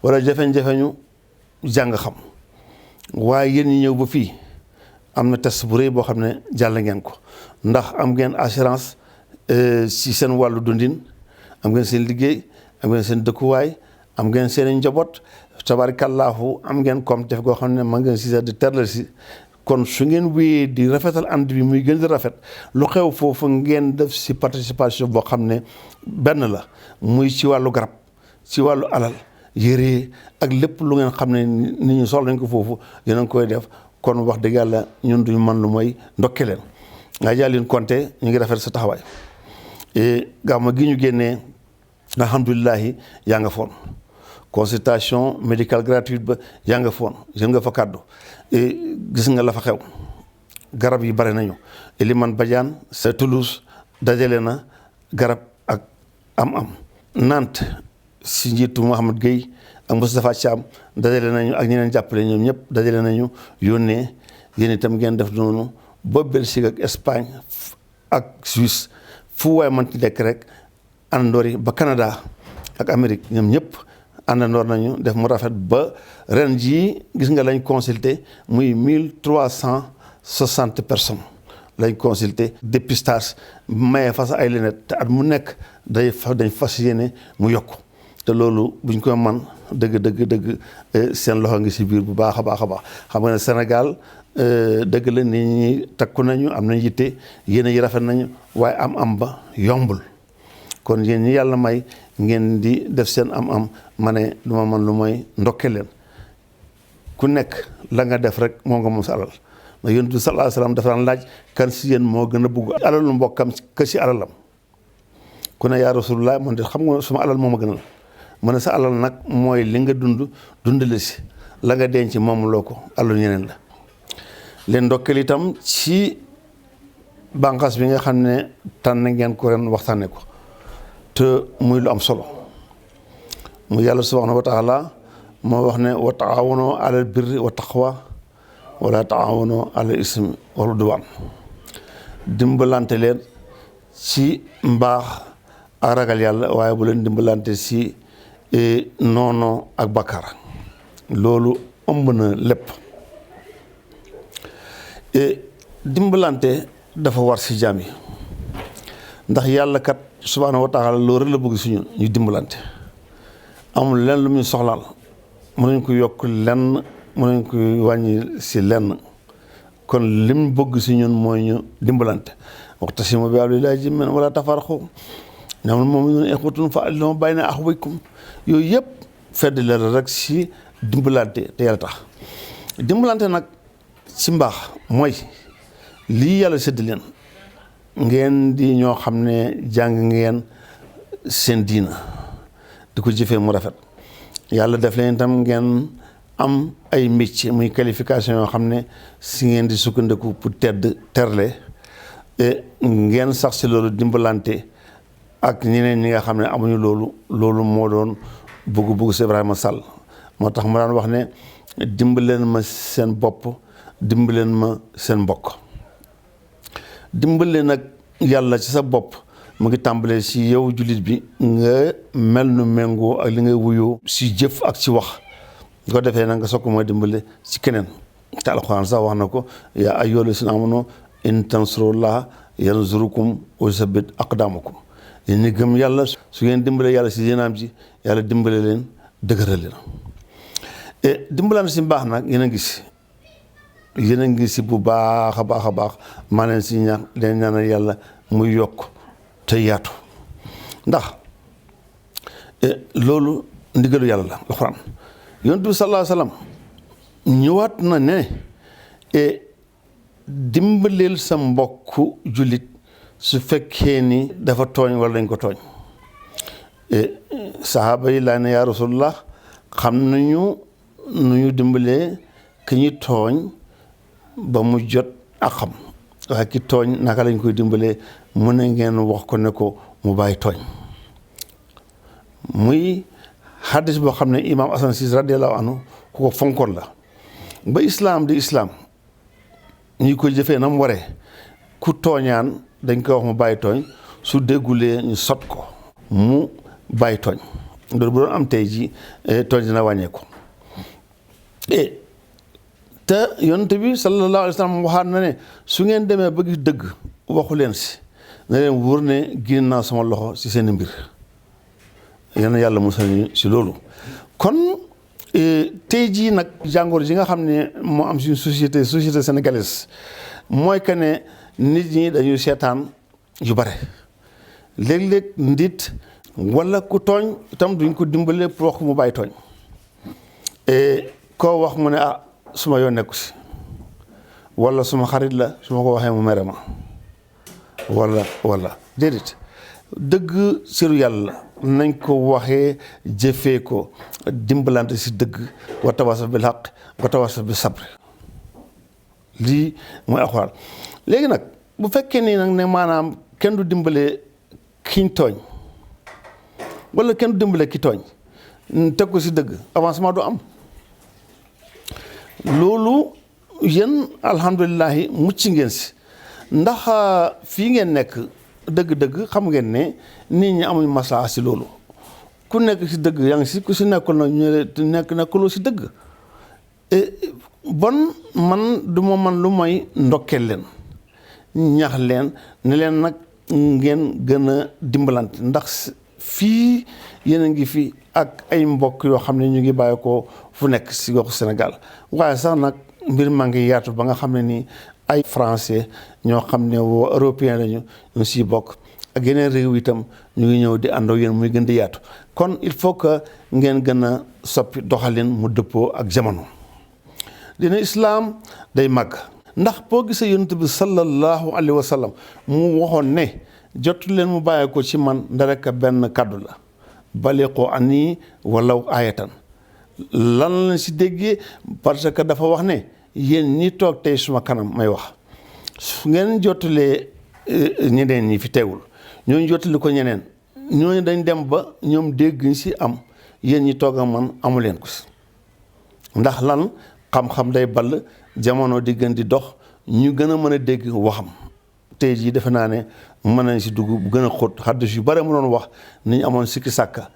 H: wala jafe-jafe ñu jàng xam waaye yéen ñi ñëw ba fii am na test bu rëy boo xam ne jàll ngeen ko ndax am ngeen assurance ci seen wàllu dundin am ngeen seen liggéey am ngeen seen dëkkuwaay am ngeen seen njaboot tabaarkallaahu am ngeen comme def goo xam ne ma ngeen si di terle si kon su ngeen wéyee di rafetal ànd bi muy gën di rafet lu xew foofu ngeen def si participation boo xam ne benn la muy ci wàllu garab ci wàllu alal yére ak lépp lu ngeen xam ne nit ñi soxla nañ ko foofu yéen a ngi koy def kon wax dëgg yàlla ñun duñu mën lu mooy ndokke leen nga jàllin konte ñu ngi rafet sa taxawaay gàmmu gi ñu génnee alhamdulilahi yaa nga foon consultation médicale gratuite ba yaa nga foon jël nga fa kàddu gis nga la fa xew garab yi bare nañu Elimane Badiane sa Toulouse dajale na garab ak am Nantes si njiitu Mouhamed Gueye ak Moustapha Thiam dajale nañu ak ñeneen jàppale ñoom ñëpp dajale nañu yónnee yéen itam ngeen def noonu ba Belgique ak Espagne ak Suisse fu waay man ci nekk rek àndoori ba Canada ak Amérique ñoom ñëpp àndandoor nañu def mu rafet ba ren jii gis nga lañ consulté muy 1360 personnes lañ consulté dépistage maye fas ay lunettes te at mu nekk dañ fas yéene mu yokk te loolu buñ ko man dëgg seen loxo ngi si biir bu baax a baax xam nga ne Sénégal dëgg la nit ñi takku nañu am nañ yitte yéene yi rafet nañu waaye am ba yombul kon yéen ñi yàlla may ngeen di def seen am ma ne du ma mën lu mooy ndokke leen ku nekk la nga def rek moo nga moom sa alal ndax yonent bi sallallahu alayhi wasallam dafa daan laaj kan si yéen moo gën a bugg alalu mbokkam ka si alalam ku ne yaa rasulullah man de xam nga suma alal moo ma gënal ma ne sa alal nag mooy li nga dundale si la nga denc moom loo ko alalu ñeneen la leen ndokkeel itam ci bànqaas bi nga xam ne tànn ngeen ko ren waxtaane ko te muy lu am solo mu yàlla subhanahu wa taala moo wax ne wa taawano alal birri wa taqwa wala taawano alal ismi wal udwan dimbalante leen ci mbaax ak ragal yàlla waaye bu leen dimbalante ci noono ak bakkar loolu ëmb na lépp dimbalante dafa war ci jaam yi ndax yàlla kat subhaanahu wa taala loolu rek la bëgg si ñun ñu dimbalante amul lenn lu muy soxlaal mënuñ ko yokk lenn mënuñ ko wàññi si lenn kon lim bëgg si ñun mooy ñu dimbalante wa'tasimu bi hablillahi jamii'an wala tafarraqu innamal mu'minuuna ixwatun fa aslihu bayna axawaykum yooyu yëpp fedd la rek si dimbalante te yàlla tax dimbalante nag si mbaax mooy lii yàlla sédd leen ngeen di ñoo xam ne jàng ngeen seen diina di ko jëfee mu rafet yàlla def leen itam ngeen am ay métier muy qualification yoo xam ne si ngeen di sukkandiku pour terle ngeen sax si loolu dimbalante ak ñeneen ñi nga xam ne amuñu loolu moo doon bëgg si Ibrahima Sall moo tax ma daan wax ne dimbaleen ma seen bopp dimbaleen ma seen mbokk dimbale nag yàlla ci sa bopp mu ngi tàmbalee si yow jullit bi nga mel nu méngoo ak li nga wuyoo si jëf ak ci wax ko defee nag nga soog ko mooy dimbale si keneen te alxuraan sax wax na ko yaa ayyuhal lazina aamanu in tansurullaha yansurukum wa yusabbit aqdamakum yéen ñi gëm yàlla su ngeen dimbale yàlla si yéenaam ji yàlla dimbale leen dëgëral leen dimbalaan si mbaax nag yéen a ngi si bu baax a baax maa leen si ñaan leen ñaanal yàlla muy yokk te yaatu ndax loolu ndigalu yàlla la alxuraan yonent bi sallallahu alayhi wa sallam ñëwaat na ne dimbaleel sa mbokku jullit su fekkee ni dafa tooñ wala dañ ko tooñ sahaaba yi laa ne yaa rasulullah xam nañu nu ñu dimbalee ki ñuy tooñ ba mu jot ak xam waaye ki tooñ naka lañ koy dimbalee mu ne ngeen wax ko ne ko mu bàyyi tooñ muy xaddis boo xam ne imaam Asan Siis radiyallahu anhu ku ko fonkoon la ba islaam di islaam ñu koy jëfee na mu waree ku tooñaan dañ koy wax mu bàyyi tooñ su déggulee ñu sot ko mu bàyyi tooñ loolu bu doon am tey ji tooñ dina wàññeeku te yonent bi sallallahu alayhi wa sallam waxaat na ne su ngeen demee ba gis dëgg waxu leen si na leen wóor ne génn naa sama loxo si seen mbir yal na yàlla musal ñu si loolu kon tey jii nag jàngoro ji nga xam ne moo am suñu société sénégalaise mooy que ne nit ñi dañuy seetaan yu bare léeg-léeg ndit wala ku tooñ itam duñ ko dimbale pour wax mu bàyyi tooñ koo wax mu ne suma yoon nekku si wala suma xarit la su ma ko waxee mu mere ma wala déedéet dëgg siru yàlla nañ ko waxee jëfee ko dimbalante si dëgg wa tawaasaw bil haqq wa tawaasaw bis sabr lii mooy alxuraan léegi nag bu fekkee nii nag ne maanaam kenn du dimbale kiñ tooñ wala kenn du dimbale ki tooñ teg ko si dëgg avancement du am loolu yéen alhamdulilahi mucc ngeen si ndax fii ngeen nekk dëgg-dëgg xam ngeen ne nit ñi amuñ maslaa si loolu ku nekk si dëgg yaa ngi si ku si nekkul na ñu nekkuloo si dëgg bon man du ma man lu mooy ndokkeel leen ñax leen ne leen nag ngeen gën a dimbalante ndax fii yéen a ngi fi ak ay mbokk yoo xam ne ñu ngi bàyyi ko fu nekk si goxu Sénégal waaye sax nag mbir maa ngi yaatu ba nga xam ne nii ay français ñoo xam ne européen lañu ñu siy bokk ak yeneen réew itam ñu ngi ñëw di àndoo yéen muy gën di yaatu kon il faut que ngeen gën a soppi doxalin mu dëppoo ak jamono. dina islaam day màgg ndax boo gisee yonent bi sallallahu alayhi wa sallam mu waxoon ne jotu leen mu bàyyi ko ci man ndarek benn kàddu la baliqu anni walaw ayatan lan la si déggee parce que dafa wax ne yéen ñi toog tey suma kanam may wax su ngeen jottalee ñeneen ñi fi teewul ñooñu jottali ko ñeneen ñooñu dañ dem ba ñoom dégg ñu si am yéen ñi toog ak man amu leen ko si ndax lan xam-xam day ball jamono di gën di dox ñu gën a mën a dégg waxam tey jii defe naa ne mën nañ si dugg bu gën a xóot xaddis yu bare mu doon wax ni ñu amoon sikki sàkka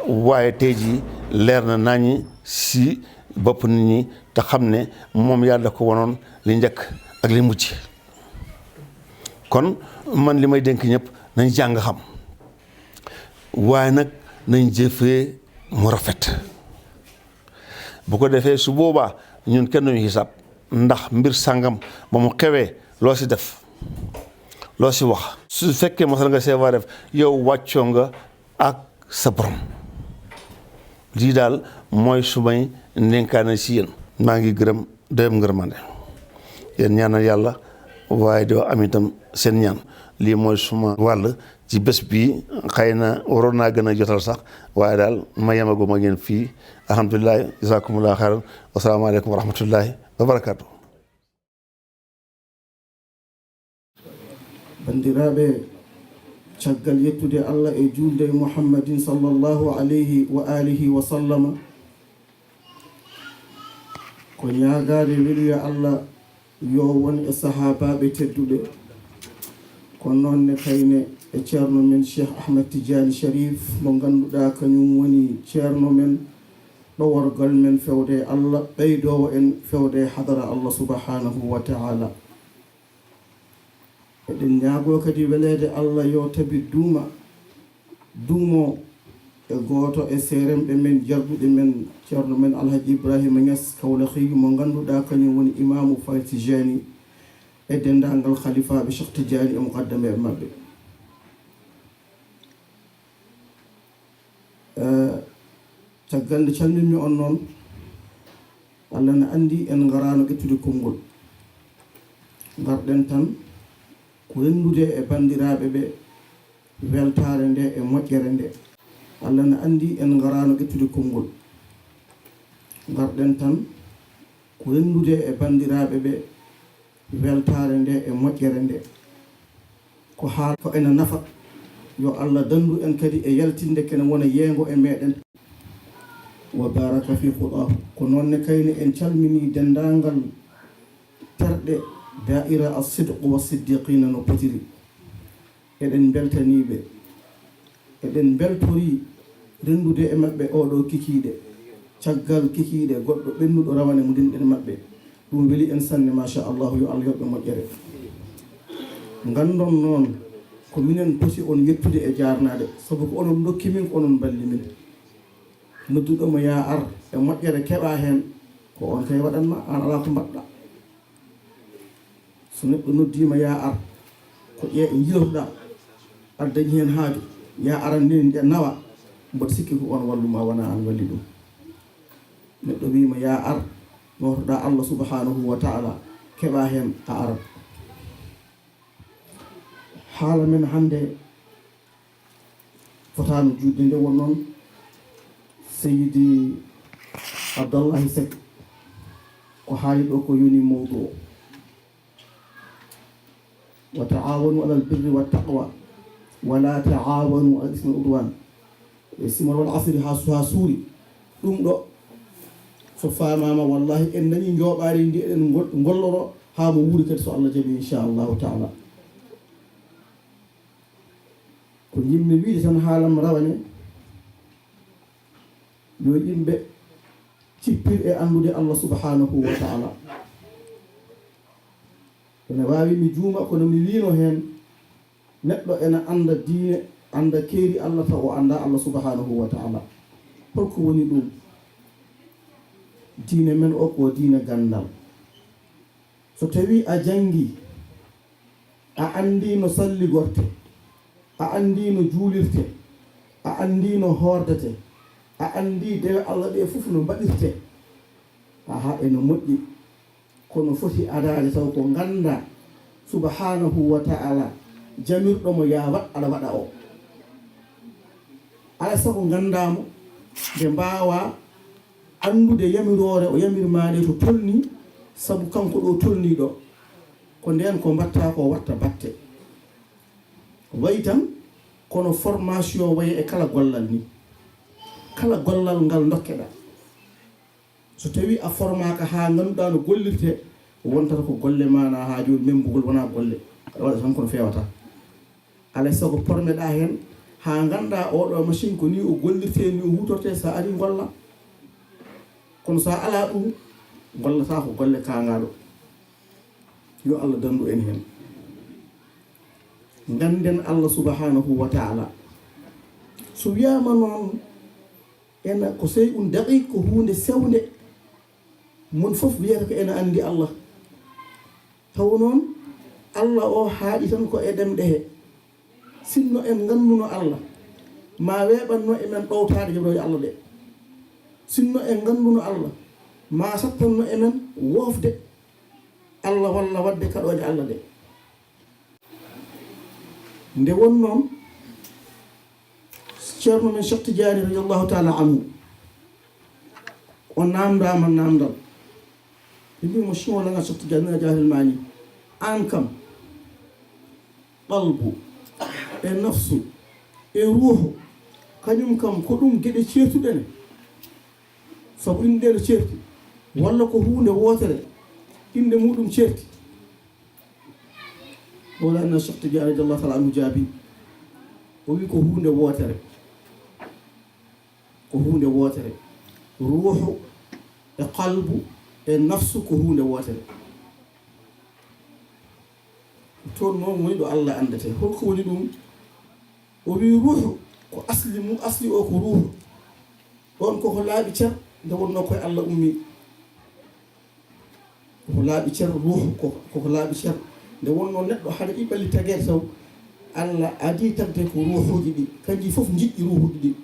H: waaye tey jii leer na nañi si bopp nit ñi te xam ne moom yàlla ko wonoon li njëkk ak li mujj kon man li may dénk ñëpp nañ jàng xam waaye nag nañ jëfee mu rafet bu ko defee su boobaa ñun kenn duñu xisaab ndax mbir sàngam ba mu xewee loo si def loo si wax su fekkee mosal nga seeva def yow wàccoo nga ak sa borom lii daal mooy su may ndénkaane si yéen maa ngi gërëm doyam ngërmande yéen ñaanal yàlla waaye doo am itam seen ñaan lii mooy suma wàll ci bés bii xëy na waroon naa gën a jotal sax waaye daal ma yemaguma ngeen fii alhamdulilah jazakumullah xayran wasalaamaaleykum wa rahmatullahi wa barakatuh.
I: bandiraɓe caggal yettude allah e julde muhammadin sallllahu alayhi wa alihi wa sallama ko ñaagade weluya allah yo won e sahabaɓe tedduɓe ko noon ne kayne e ceerno men cheikh ahmed tidiani sharif mo ganduɗa kañum woni ceerno men ɗoworgal men fewde allah ɓeydowo en fewde hadara allah subhanahu wa taala eɗen ñaago kadi weleede allah yo tabi duumo e gooto e seeremɓe men jarduɗe men ceerno men alhaji ibrahima Niass Kawlahi mo ngannduɗaa kañum woni imamu Fay Tijani e denndaangal khalifaɓe Cheikh Tidiani e muqaddame maɓɓe caggal nde calminmi on noon allah ne anndi en ngaraano ƴettude konngol ngarɗen tan ko rendude e banndiraaɓe ɓe weltaare nde e moƴƴere nde allah ne anndi en ngaraano ƴettude konngol ngarɗen tan ko rendude e bandiraɓe ɓe weltare nde e moƴƴere nde ko haal ko ene nafa yo Allah dandu en kadi e yaltinde kene wona yeengo e meɗen wa baraka fi qudahu ko noonne kayne en calmini dendangal terɗe da'ira as-sidq wa siddiqina no potiri eɗen beltaniɓe eɗen beltori rendude e maɓɓe oɗo kikiɗe caggal kikiɗe goɗɗo ɓennuɗo rawane mo ndinɗen maɓɓe ɗum weeli en sanne machallahu yo Allah yoɓɓe moƴƴere gandon noon ko minen poti on yettude e jarnade sabu ko onon dokki min ko onon balli min nodduɗomo ya ar e moƴƴere keɓa hen ko on kay waɗanma an ala ko mbaɗɗa so neɗɗo noddima ya ar ko jilotoɗa aɗa dañi hen haaju ya arandini nde nawa mboɗo sikki ko on walluma wona an walli ɗum neɗɗo wima ya ar notoɗa Allah subhanahu wa ta'ala keɓa hen a arat haala men hande fotano juɗde nde won noon Seydi Abdallahi Seck ko haali ɗo ko yoni mawdu o wa ta'awanu alal birri wat taqwa wala ta'awanu alal ismi wal udwan e simol wal asri ha suuri ɗum ɗo so famama wallahi en nani jooɓari ndi eɗen golloro ha mo wuuri kadi so Allah jaaɓi inchallahu taala ko yimɓe wiide tan haalam rawane yo yimɓe cippir e andude Allah subhanahu wa ta'ala ene wawi mi juuma kono mi wino hen neɗɗo ene anda diine anda keeri Allah taw o anda Allah subhanahu wa ta'ala holko woni ɗum diine men o ko diine gandal so tawi a jangi a andi no salligorte a andi no juulirte a andi no hordete a andi dewe Allah ɗe fof no mbaɗirte aha eno moƴƴi kono foti adade taw ko ganda subhanahu wa ta'ala jamirɗomo ya wat aɗa waɗa o ala sago gandamo nde mbawa andude yamirore o yamirmade to tolni sabu kanko ɗo tolni ɗo ko nden ko mbatta ko watta batte wayi tan kono formation wayi e kala gollal ni kala gollal ngal dokkeɗa so tawi a formaka ha ganduɗa no gollirte wontata ko golle mana ha joni membugol wona golle aɗa waɗa tan kono fewata alay sago pormeɗa hen ha ganda oɗo machine ko ni o gollirte ni o hutorte sa ari golla kono sa ala ɗum gollata ko golle kangaɗo yo Allah dandu en hen ganden Allah subhanahu wa ta'ala so wiyama noon ena ko sey un daqiq ko hunde sewnde mon fof wiyata ko ena andi Allah taw noon Allah o haaɗi tan ko e ɗemɗe he sinno en ganduno Allah ma weɓanno emen ɗowtade jabroje Allah ɗe sinno en ganduno Allah ma sattanno emen wofde Allah walla wadde kaɗoje Allah ɗe nde won noon ceerno men Cheikh Tidiane radiallahu taala anhu o namdama namdal ɓe mbimo chimolanga Cheikh Tidiane na jahil mani an kam qalbu e nafsu e ruuhu kañum kam ko ɗum gueɗe ceertuɗene sabu inde ɗe ceerti walla ko hunde wotere inde muɗum ceerti mawlana Cheikh Tidiane radiallahu taala anhu jaabi o wi ko hunde wotere ko hunde wotere ruuhu e qalbu e nafsu ko hunde wotere toon noon woni ɗo Allah andete holko woni ɗum o wi ruuhu ko asli mum asli o ko ruuhu ɗon koko laaɓi cer nde wonno koye Allah ummi koko laaɓi cer ruuhu koko laaɓi cer nde wonno neɗɗo haɗa ɓiɓɓalli tagede taw Allah adi tagde ko ruuhuji ɗi kanji fof jiɗɗi ruuhuji ɗi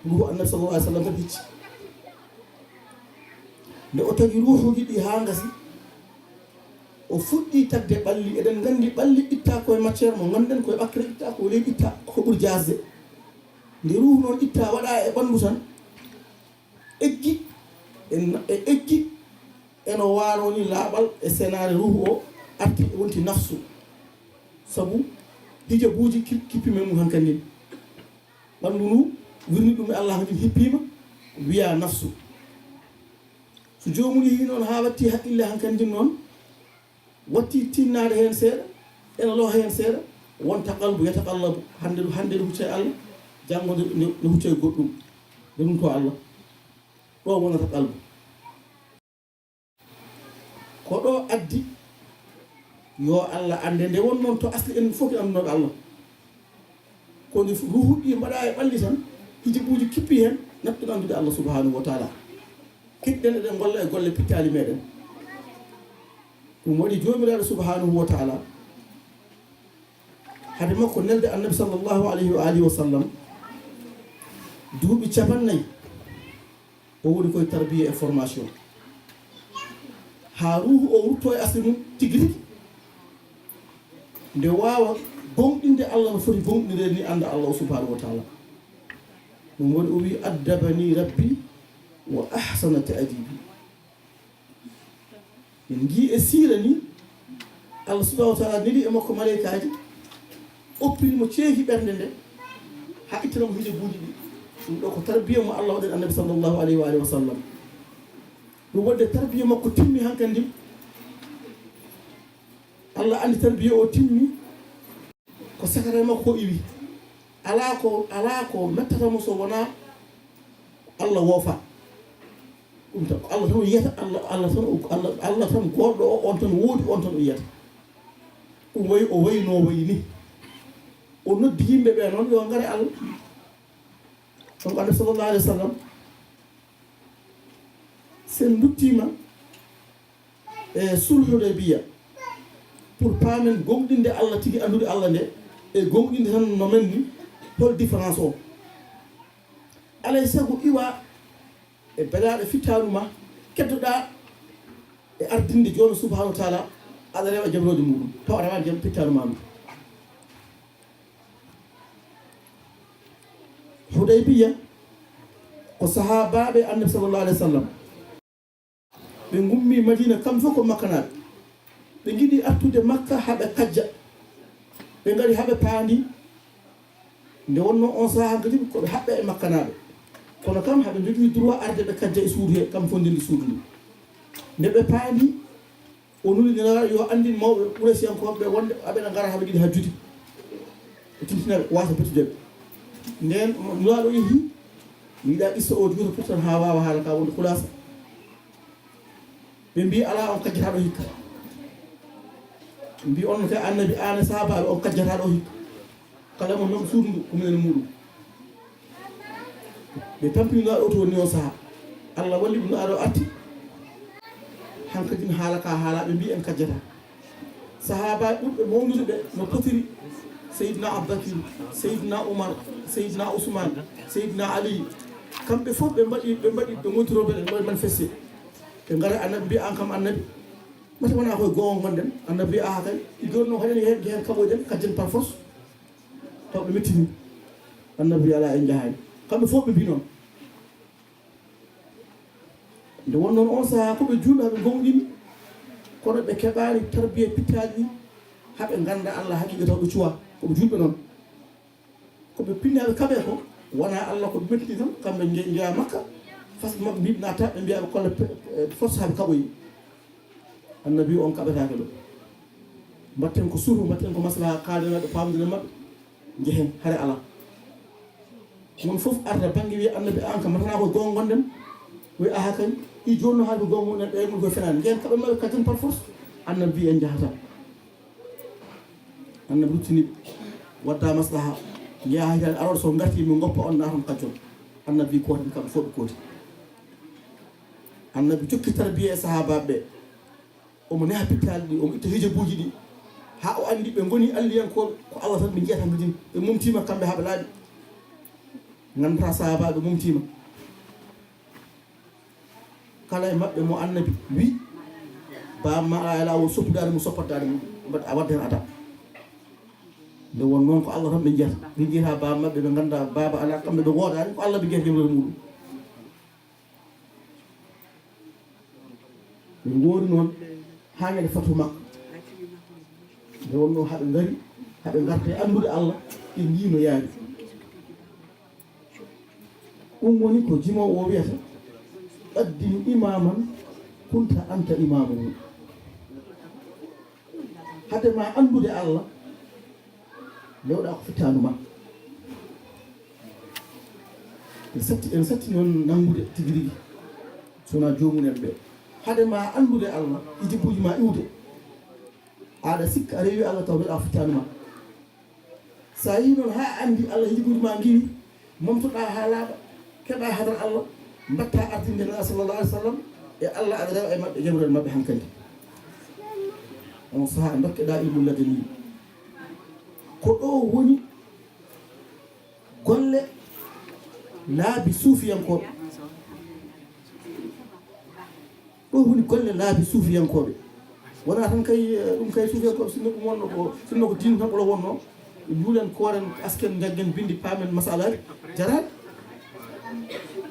I: ruuhu annabi sallallahu alih w sallam tan hicci nde o tagi ruuhuji ɗi ha gasi o fuɗɗi tagde ɓalli eɗen gandi ɓalli itta koye matiére mo ganden koye ɓakkere itta ko leydi itta ko ɓuuri jasde nde ruuhu noon itta waɗa e ɓandu tan eggi e eggi eno wano ni laaɓal e sénare ruhu o arti wonti nafsu sabu hijabuji kippimen mum hankkandi ɓanndu ndu wirni ɗum e Allah kadi hippima wiya nafsu so jomum yeehi noon ha watti haqqille hankkandi noon watti tinnade hen seeɗa ene looha hen seeɗa wonta qalbu yataqallabu hande nde hucce Allah janggo nde hucce goɗɗum nde ɗum to Allah ɗo wonata qalbu ko ɗo addi yo Allah ande nde won noon to asli en fof ki andunoɓe Allah ko ndi ruhu ɗi mbaɗa e ɓalli tan hijibuji kippi hen nattuɗo andude Allah subhanahu wa taala kiɗɗen eɗen golla e golle pittali meɗen ɗum waɗi jomiraɗo subhanahu wa taala hade makko nelde annabi sallllahu alayhi wa alihi wa sallam duuɓi 50 o woni koye tarbiya e formation ha ruhu o wurto e asli mum tigui rigui nde wawa gonɗinde Allah no foti gonɗinirede ni anda Allah subhanahu wa taala ɗum waɗi o wi addabani rabbi wa ahsana ta'dibi en jii e siira ni Allah subhanahu wa taala neli e makko malaikaji oppinimo ceehi ɓernde nde ha ittanamo hijabuji ɗi ɗum ɗo ko tarbiya mo Allah waɗen annabi sallllahu alayhi wa alihi wa sallam ɗum wadde tarbiya makko timmi hankkandi Allah andi tarbiya o timmi ko sakare makko ko iwi ala ko mettatamo so wona Allah woofa ɗum tan Allah tan o yiyata Allah tan goɗɗo o on tan woodi on tan o yiyata ɗum wayi o wayno wayi ni o noddi yimɓe ɓe noon yo ngare Allah donc annabi sallllahu alayhi wa sallam sen duttima e sulhudaybiya pour paamen gonɗinde Allah tigui andude Allah nde e gonɗinde tan no men ni hol différence o alay saago iwa e beɗaɗo fittaɗu ma keddoɗa e ardinde joni subhanahu wa taala aɗa rewa jabrode muɗum taw aɗa wawi fittaɗu ma ɗum Hudaybiya ko sahabaɓe annabi sallllahu alayhi wa sallam ɓe gummi Madina kam fof ko makkanaɓe ɓe jiiɗi artude Makka haɓe kajja ɓe gari haɓe paandi nde wonno on saha kadi koɓe haɓɓe e makkanaɓe kono kam haɓe jogui droit arde ɓe kajja e suudu he kam fondinde suudu ndu nde ɓe paandi o nulinira yo andin mawɓe ɓurasiyankoɓe wonde aɓena gara haɓe jiiɗi hajjude e tintinaɓe wasa bettudeɓe nden nulaɗo yeehi mi yiɗa qissa o juuta pour tan ha wawa haala ka wonde kulasa ɓe mbi ala on kajjataɗo hikka mbi on kay annabi an sahabaɓe on kajjataɗo hikka kala mo noon suudu ndu ko minen muɗum ɓe tampininaɗo to woni o saaha Allah walli ɗum aɗo arti hankkadin haala ka haala ɓe mbi en kajjata sahabaɓe ɓurɓe mawnude ɓe no potiri Seydina Aboubakir Seydina Oumar Seydina Ousmane Seydina Ali kamɓe fof ɓe mbaɗi ɓe gontiroɓe ɗe manifesté ɓe gara annabi mbi an kam annabi mata wona koye goongo gonɗen annabi mbi aha kay joni noon haɗen hen kaɓoyɗen kajjen par force taw ɓe mettini annabi ala en jahani kamɓe fof ɓe mbi noon nde won noon on saaha koɓe juuɗe haɓe gonɗimi kono ɓe keɓani tarbiya pittaji ɗi haɓe ganda Allah haqiqa taw ɓe cuwa koɓe julɓe noon koɓe pinnaɓe kaɓe ko wona Allah koɓe mettini tan kamɓe jeeya Makka fasde mabɓe mbiɓe natta ɓe mbiya ɓe kolla force haɓe kaɓoyi annabi on kaɓetake ɗo mbatten ko suuhu mbatten ko maslaha kaldenaɓe pamdine mabɓe jehen haare ala won foof arda banggue wiya annabi an kam matana koye gonga gonɗen wi aha kay i joni no haalɓe gonga gonɗen ɓeygol koye fenani jehen kaɓe mabɓe kajjen par force annabi wi en jahata annabi ruttiniɓe wadda maslaha jeeya hitande aroɗo so garti min goppa on natam kajjon annabi wi kooti kamɓe fof ɓe kooti annabi jokki tarbiya e sahabaɓe ɓe omo neha pittali ɗi omo itta hijabuji ɗi ha o andi ɓe goni alliyankoɓe ko Allah tan ɓe jiyata kadin ɓe mumtima kamɓe haɓe laaɓi gandata sahabaɓe mumtima kala e mabɓe mo annabi wi bamma ala e lawol soppudade mum soppatade mum mbaɗa a wadden adab nde won noon ko Allah tan ɓe jiyata ɓe jiyata baba mabɓe ɓe ganda baba ala kamɓe ɓe woɗani ko Allah ɓe jiyata jemlere muɗum ɓe ngoori noon haa ñande fatu makko nde wonno haɓe ngari haɓe garta e anndude Allah ɓe jiino yaari ɗum woni ko jimowo o wiyata qaddimi imaman kunta anta imamu mum hade ma anndude Allah lewɗa ko fittanu ma en satti noon nangude tigi rigi sona jomumen ɓe hade ma anndude Allah ijibuji ma iwde aɗa sikka a rewi Allah taw lewɗa ko fittanu ma sa yi noon ha andi Allah ijibuji ma giwi momtoɗa ha laaɓa keɓa hadar Allah mbatta ardinde nabi sallallah alih w sallam e Allah aɗa rewa e maɓɓe jemrede maɓɓe hankkadi on saaha dokkeɗa ilmu ladani ko ɗo woni golle laabi suufiyankoɓe ɗo woni golle laabi suufiyankoɓe wona tan kay ɗum kay suufiyankoɓe sinno ɗum wonno ko sinno ko diine tan ɓolo wonno juulen kooren asken jaggen bindi paamen masalaji jarani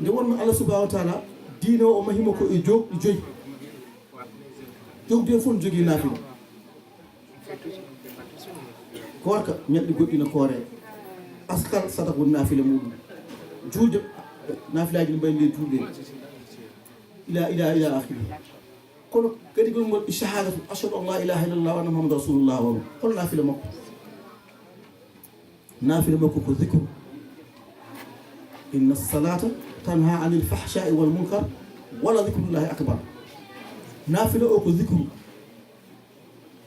I: nde wonno Allah subahanahu wa taala diine o mahima ko e jogɗi joyi jogdi e fof ne jogui naafila korka ñalɗi goɗɗina koore askar sadaka woni naafila muɗum julde naafilaji ɗi mbayi nde julde ila akhiri kono kadi gol ngol shahadatu ashhadu an la ilaha illallah wa anna muhammadar rasulullah wa hol naafila makko ko zikru inna salata tanha anil fahsha'i wal munkar wala dhikrullahi akbar naafila o ko zikru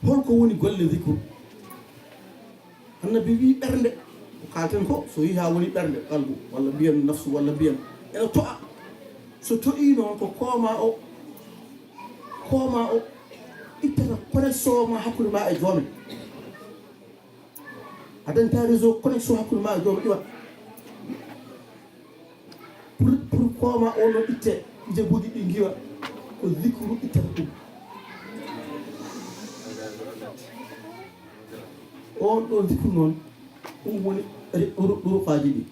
I: holko woni golle zikru annabi wi ɓernde ko kalten ko so yi ha woni ɓernde qalbu walla mbiyen nafsu walla mbiyen ene to'a so to'i noon ko kooma o ittata connexion ma hakkude ma e joome a dañta réseau connexion hakkude ma e joome iwat pour kooma o noon itte jebuɗi ɗi giwa ko zikru ittata ɗum on ɗo zikru noon ɗum woni ɗuruqaji ɗi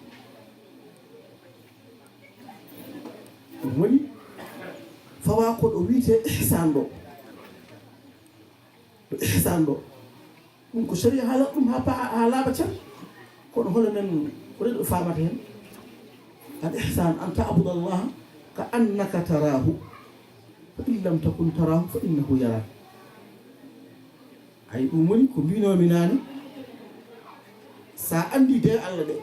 I: ɗum woni fawa ko ɗo wiite ihsan ɗo ɗum ko sharia haala ɗum ha laaɓa can kono holo men ko ɗeɗo famata hen al ihsan an ta'buda allaha ka annaka tarahu fa in lam takun tarahu fa innahu yaraka ay ɗum woni ko mbinomi nane sa andi de Allah de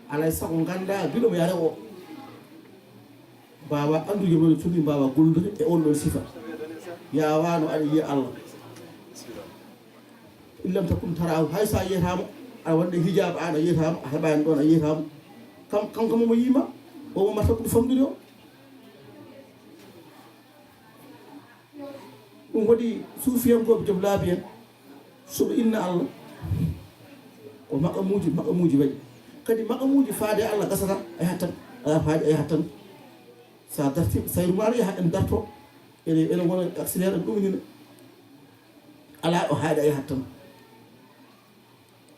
I: alay sago ganda biɗomo yare o mbawa andude mono tuli mbawa gollude e on ɗon sifa yawano aɗa yiya Allah illam takum tarahu hay sa yiyatamo aɗa wonde hijaba an a yiyatamo a heɓani ɗon a yiyatamo kanko momo yima omo mata ɓuuri famɗude o ɗum waɗi suufiyankoɓe joom laabi en soɓe inna Allah ko maqamuji waɗi kadi maqamuji faade Allah gasata a yahatan ala faade a yahatan sa darti sayru maɗa yaha en darto ene wona accélére en ɗumnina ala o haade a yahattan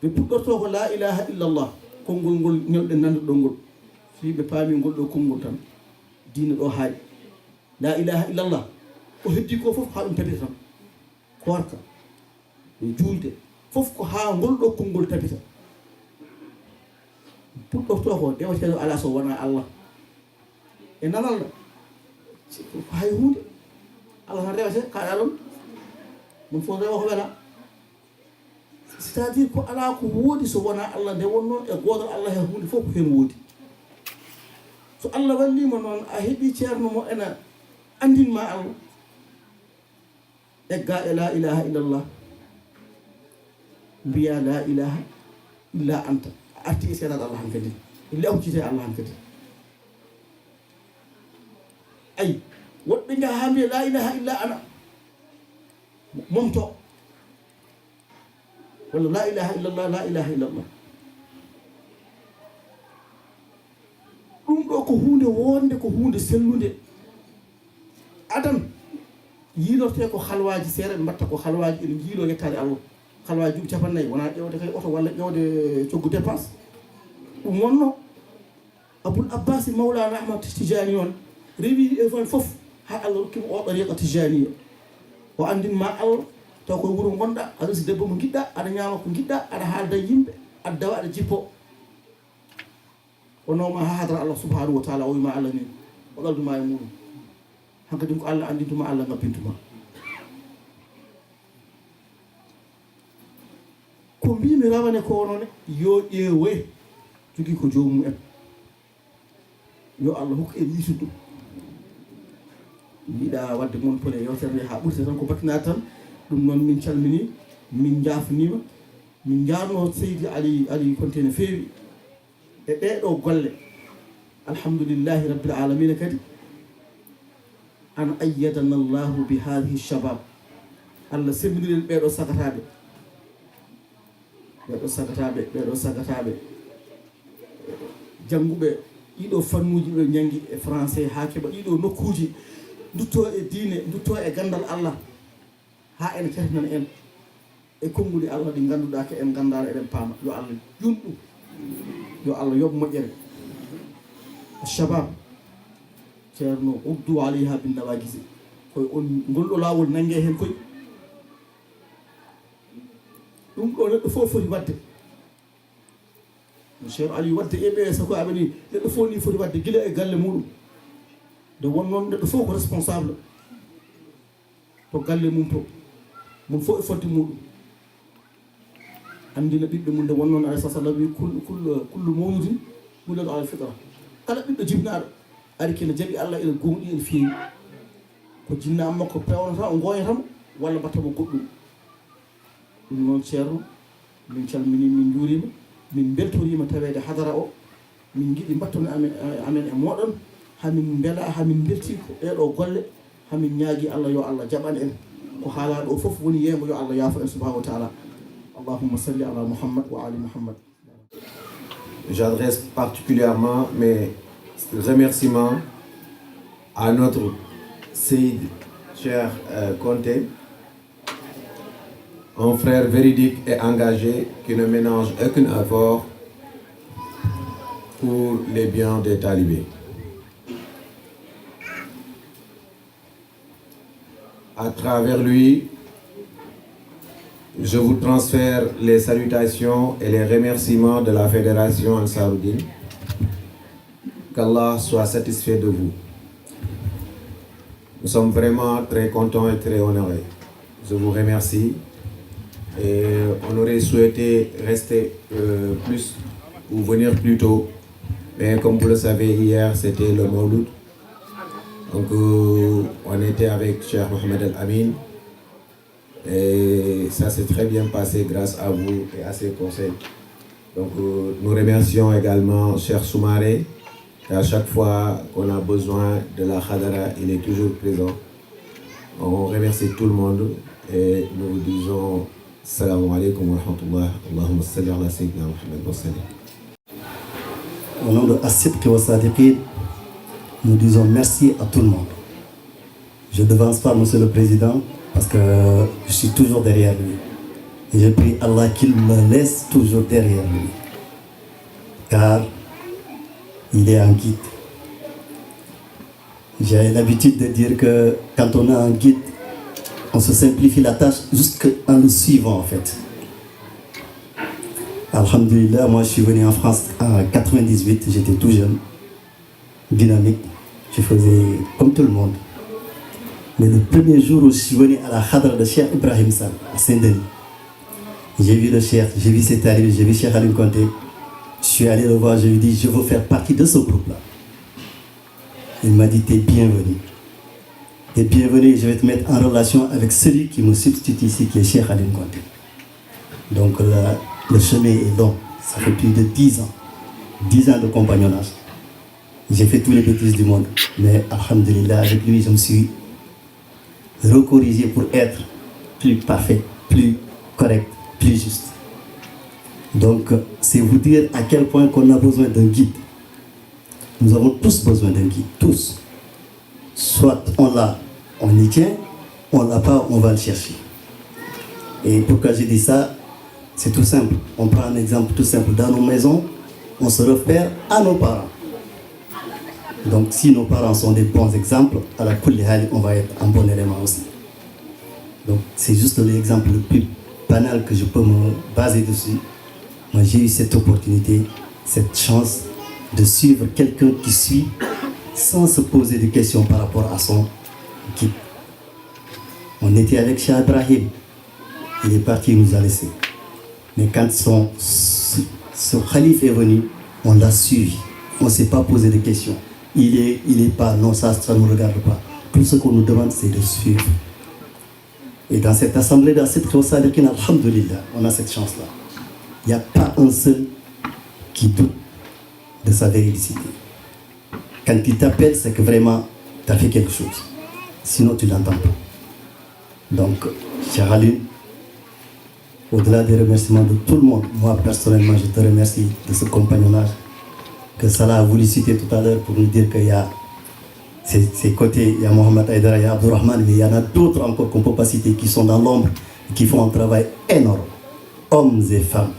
I: ɓe puɗɗorto ko la ilaha illallah konngol ngol ñewɗen nande ɗo ngol si ɓe paami ngol ɗo konngol tan diina ɗo haaɗi la ilaha illallah ko heddi ko fof ha ɗum tabita tan korka e juulde fof ko ha ngol ɗo konngol tabita puɗɗorto ko dewateɗo ala so wona Allah e nanalna ko hay hunde Allah tan rewete kaɗa ɗon ɗum fof rewa ko wela c' est à dire ko ala ko woodi so wona Allah nde wonno e godal Allah he hunde fof ko hen woodi so Allah wallima noon a heeɓi ceerno mo ena andinma Allah egga e la ilaha illallah mbiya la ilaha illa anta a arti e seeɗaɗo Allah han kadi ille huccite Allah han kadi ayi woɗɓe jaha ha mbiya la ilaha illa ana momto walla la ilaha illallah la ilaha illallah ɗum ɗo ko hunde wonde ko hunde sellude adan yiilorte ko halwaji seeɗa ɓe mbatta ko halwaji ene jiilo yettade Allah halwaji duuɓi 50 wona ƴewde kay oto walla ƴewde coggu dépense ɗum wonno Aboul Abbas Mawlana Ahmad Tijani on rewi e fon foof ha Allah rokkima oɗo riqa tijaniya o andinma Allah taw koye wuuro gonɗa aɗa resi debbo mo giɗɗa aɗa ñama ko giɗɗa aɗa haalda yimɓe aɗa dawa aɗa jippo o nawma ha hadara Allah subhanahu wa taala o wima Allah ni o ɗalduma e muɗum hankkadi ko Allah andintuma Allah ngabbintuma ko mbimi rawane ko onone yo ƴeewe jogui ko jomum en yo Allah hokku en yitude ɗum yiiɗa wadde moon pole yewtere nde ha ɓurte tan ko battinade tan ɗum noon min calmini min jafnima min jarno Seydi Ali Konté no feewi e ɗeɗo golle alhamdulillahi rabbil alamina kadi an ayyadana llahu bi hadihi shabab Allah sembiniren ɓeɗo sagataɓe jannguɓe ɗiɗo fannuji ɓe janggi e français ha keɓa ɗiɗo nokkuji dutto e diine dutto e gandal Allah ha ene catinan en e konnguli Allah ɗi ganduɗa ko en gandano eɗen paama yo Allah junɗum yo Allah yoɓ moƴƴere shabab ceerno uddu alayha bin nawajisi koye on ngolɗo lawol nangue hen koye ɗum ɗo neɗɗo fof foti wadde cheikh Ali wadde eɓe sako aɓeni neɗɗo fof ni foti wadde guila e galle muɗum nde won noon neɗɗo fof ko responsable to galle mum to mum fof e fodde muɗum andina ɓiɓɓe mum nde won noon alayhi sallam wi kullu mawludin wuladu ala fitra kala ɓiɗɗo jibnaɗo ari kene jaaɓi Allah ene gonɗi ene feewi ko jinnama makko pewnata o goyatamo walla mbattamo goɗɗum ɗum noon ceerno min calmini min juurima min beltorima tawede hadara o min jiiɗi mbattude amen e moɗon hamin beela hamin belti ko ɗeɗo golle hamin ñaagui Allah yo Allah jaɓan en ko haalaɗo foof woni yeego yo Allah yaafo en subhanahu wa taala allahumma salli ala Muhammad wa ali Muhammad.
J: J'adresse particulièrement mes remerciements à notre Seydi Cheikh Konté, un frère véridique et engagé qui ne ménage aucun effort pour les biens des talibés. À travers lui, je vous transfère les salutations et les remerciements de la Fédération Ansaruddin. Qu'Allah soit satisfait de vous. Nous sommes vraiment très contents et très honorés. Je vous remercie. Et on aurait souhaité rester plus ou venir plus tôt. Mais comme vous le savez, hier c'était le Mawlud. Donc on était avec Cheikh Mohamed El Amin. Et ça s'est très bien passé grâce à vous et à ses conseils. Donc nous remercions également Cheikh Soumaré. Et à chaque fois qu'on a besoin de la Khadara, il est toujours présent. On remercie tout le monde et nous vous disons Assalamu alaikum wa rahmatullah. Allahumma salli ala sayyidina Muhammad wa sallim.
K: Au nom de As-Sidq wa Sadiqin, nous disons merci à tout le monde. Je ne devance pas Monsieur le Président parce que je suis toujours derrière lui. Et je prie Allah qu'il me laisse toujours derrière lui. Car il est un guide. J'ai l'habitude de dire que quand on a un guide, on se simplifie la tâche jusqu'en le suivant en fait. Alhamdulillah, moi je suis venu en France en 98, j'étais tout jeune, dynamique, je faisais comme tout le monde. Mais le premier jour où je suis venu à la Khadra de Cheikh Ibrahim Sall, à Saint-Denis, j'ai vu le Cheikh, j'ai vu ses talibés, j'ai vu Cheikh Ali Konté. Je suis allé le voir, je lui ai dit, je veux faire partie de ce groupe-là. Il m'a dit, t'es bienvenu. T'es bienvenu, je vais te mettre en relation avec celui qui me substitue ici, qui est Cheikh Ali Konté. Donc là, le chemin est long, ça fait plus de 10 ans. 10 ans de compagnonnage. J'ai fait tous les bêtises du monde. Mais alhamdulillah, avec lui, je me suis recorrigé pour être plus parfait, plus correct, plus juste. Donc, c'est vous dire à quel point qu'on a besoin d'un guide. Nous avons tous besoin d'un guide, tous. Soit on l'a, on y tient, on l'a pas, on va le chercher. Et pourquoi j'ai dit ça? C'est tout simple. On prend un exemple tout simple. Dans nos maisons, on se réfère à nos parents. Donc si nos parents sont des bons exemples, à la kulli hal, on va être un bon élément aussi. Donc c'est juste l'exemple le plus banal que je peux me baser dessus. Moi j'ai eu cette opportunité, cette chance de suivre quelqu'un qui suit sans se poser de questions par rapport à son guide. On était avec Cheikh Ibrahim, il est parti, il nous a laissés. Mais quand ce khalife est venu, on l'a suivi. On ne s'est pas posé de questions. Il est pas, non, ça ne nous regarde pas. Tout ce qu'on nous demande, c'est de suivre. Et dans cette assemblée, dans cette Khawsalikin, alhamdulillah, on a cette chance-là. Il n'y a pas un seul qui doute de sa véridicité. Quand il t'appelle, c'est que vraiment, tu as fait quelque chose. Sinon, tu ne l'entends pas. Donc, Cheikh Ali, au-delà des remerciements de tout le monde, moi personnellement, je te remercie de ce compagnonnage que Salah a voulu citer tout à l'heure pour nous dire qu'il y a ces côtés, il y a Mohamed Aïdara, il y a Abdourahman, mais il y en a d'autres encore qu'on ne peut pas citer qui sont dans l'ombre et qui font un travail énorme. Hommes et femmes,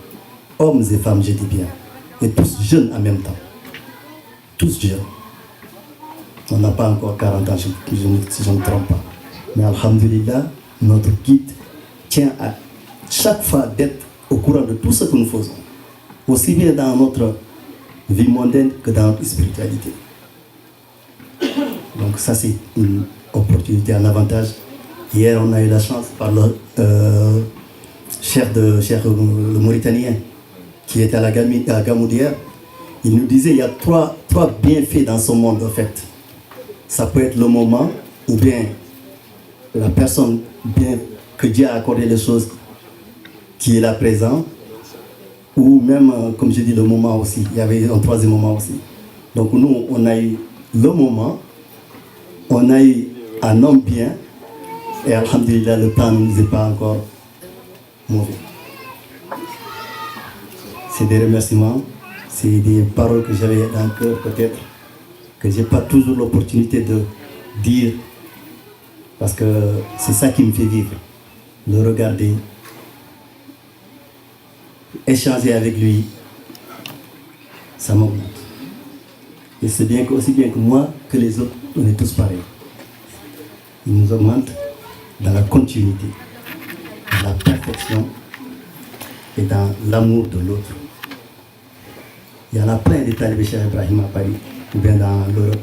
K: je dis bien, et tous jeunes en même temps. Tous jeunes. On n'a pas encore 40 ans, si je ne me trompe pas. Mais alhamdulillah, notre guide tient à chaque fois d'être au courant de tout ce que nous faisons, aussi bien dans notre vie mondaine que dans notre spiritualité. Donc ça c'est une opportunité, un avantage. Hier on a eu la chance par le le Mauritanien qui était à la Gamou d'hier. Il nous disait il y a trois bienfaits dans ce monde en fait. Ça peut être le moment ou bien la personne bien que Dieu a accordé les choses qui est là présent, ou même, comme je dis, le moment aussi. Il y avait un troisième moment aussi. Donc nous, on a eu le moment, on a eu un homme bien, et alhamdulillah, le temps ne nous est pas encore mauvais. C'est des remerciements, c'est des paroles que j'avais dans le cœur peut-être, que je n'ai pas toujours l'opportunité de dire, parce que c'est ça qui me fait vivre, le regarder, échanger avec lui, ça m'augmente. Et c'est bien que, aussi bien que moi que les autres, on est tous pareils. Il nous augmente dans la continuité, dans la perfection et dans l'amour de l'autre. Il y en a plein des talibés Cheikh Ibrahim à Paris ou bien dans l'Europe.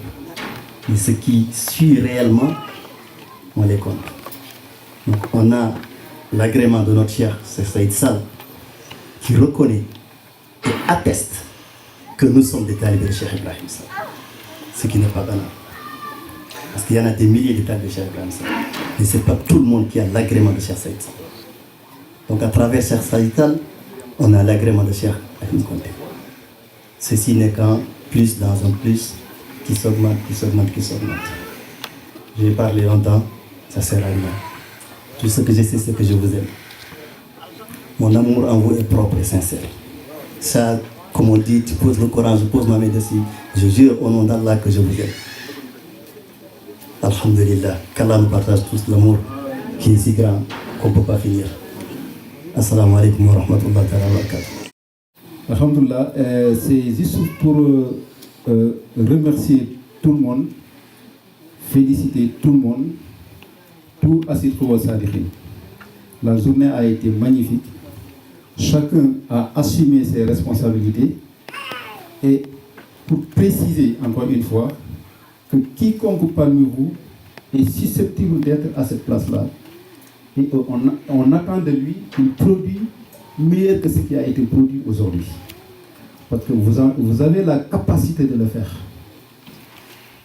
K: Mais ce qui suit réellement, on les compte. Donc on a l'agrément de notre Cheikh, c'est Saïd Sall, qui reconnaît et atteste que nous sommes des talibés de Cheikh Ibrahim Sall. Ce qui n'est pas banal. Parce qu'il y en a des milliers de talibés de Cheikh Ibrahim Sall. Mais ce n'est pas tout le monde qui a l'agrément de Cheikh Saïd Sall. Donc à travers Cheikh Saïd Sall, on a l'agrément de Cheikh Ibrahim Conté. Ceci n'est qu'un plus dans un plus qui s'augmente, qui s'augmente, qui s'augmente. J'ai parlé longtemps, ça sert à rien. Tout ce que je sais, c'est que je vous aime. Mon amour en vous est propre et sincère. Ça, comme on dit, tu poses le Coran, je pose ma main dessus. Je jure au nom d'Allah que je vous aime. Alhamdulillah, qu'Allah nous partage tous l'amour qui est si grand qu'on ne peut pas finir. Assalamu alaikum wa rahmatullahi wa barakatuh.
D: Alhamdulillah, c'est juste pour remercier tout le monde, féliciter tout le monde, tout Assid Khawsalikin. La journée a été magnifique. Chacun a assumé ses responsabilités. Et pour préciser encore une fois que quiconque parmi vous est susceptible d'être à cette place-là, et on attend de lui un produit meilleur que ce qui a été produit aujourd'hui. Parce que vous avez la capacité de le faire.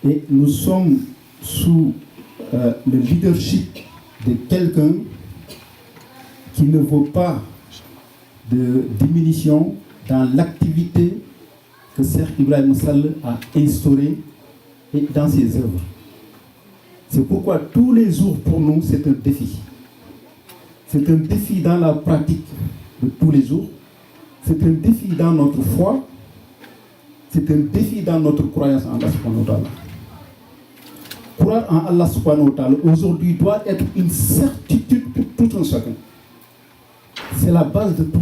D: Et nous sommes sous le leadership de quelqu'un qui ne vaut pas de diminution dans l'activité que Cheikh Ibrahim Sall a instaurée et dans ses œuvres. C'est pourquoi tous les jours pour nous, c'est un défi. C'est un défi dans la pratique de tous les jours. C'est un défi dans notre foi. C'est un défi dans notre croyance en Allah subhanahu wa ta'ala. Croire en Allah subhanahu wa ta'ala aujourd'hui doit être une certitude pour tout un chacun. C'est la base de tout.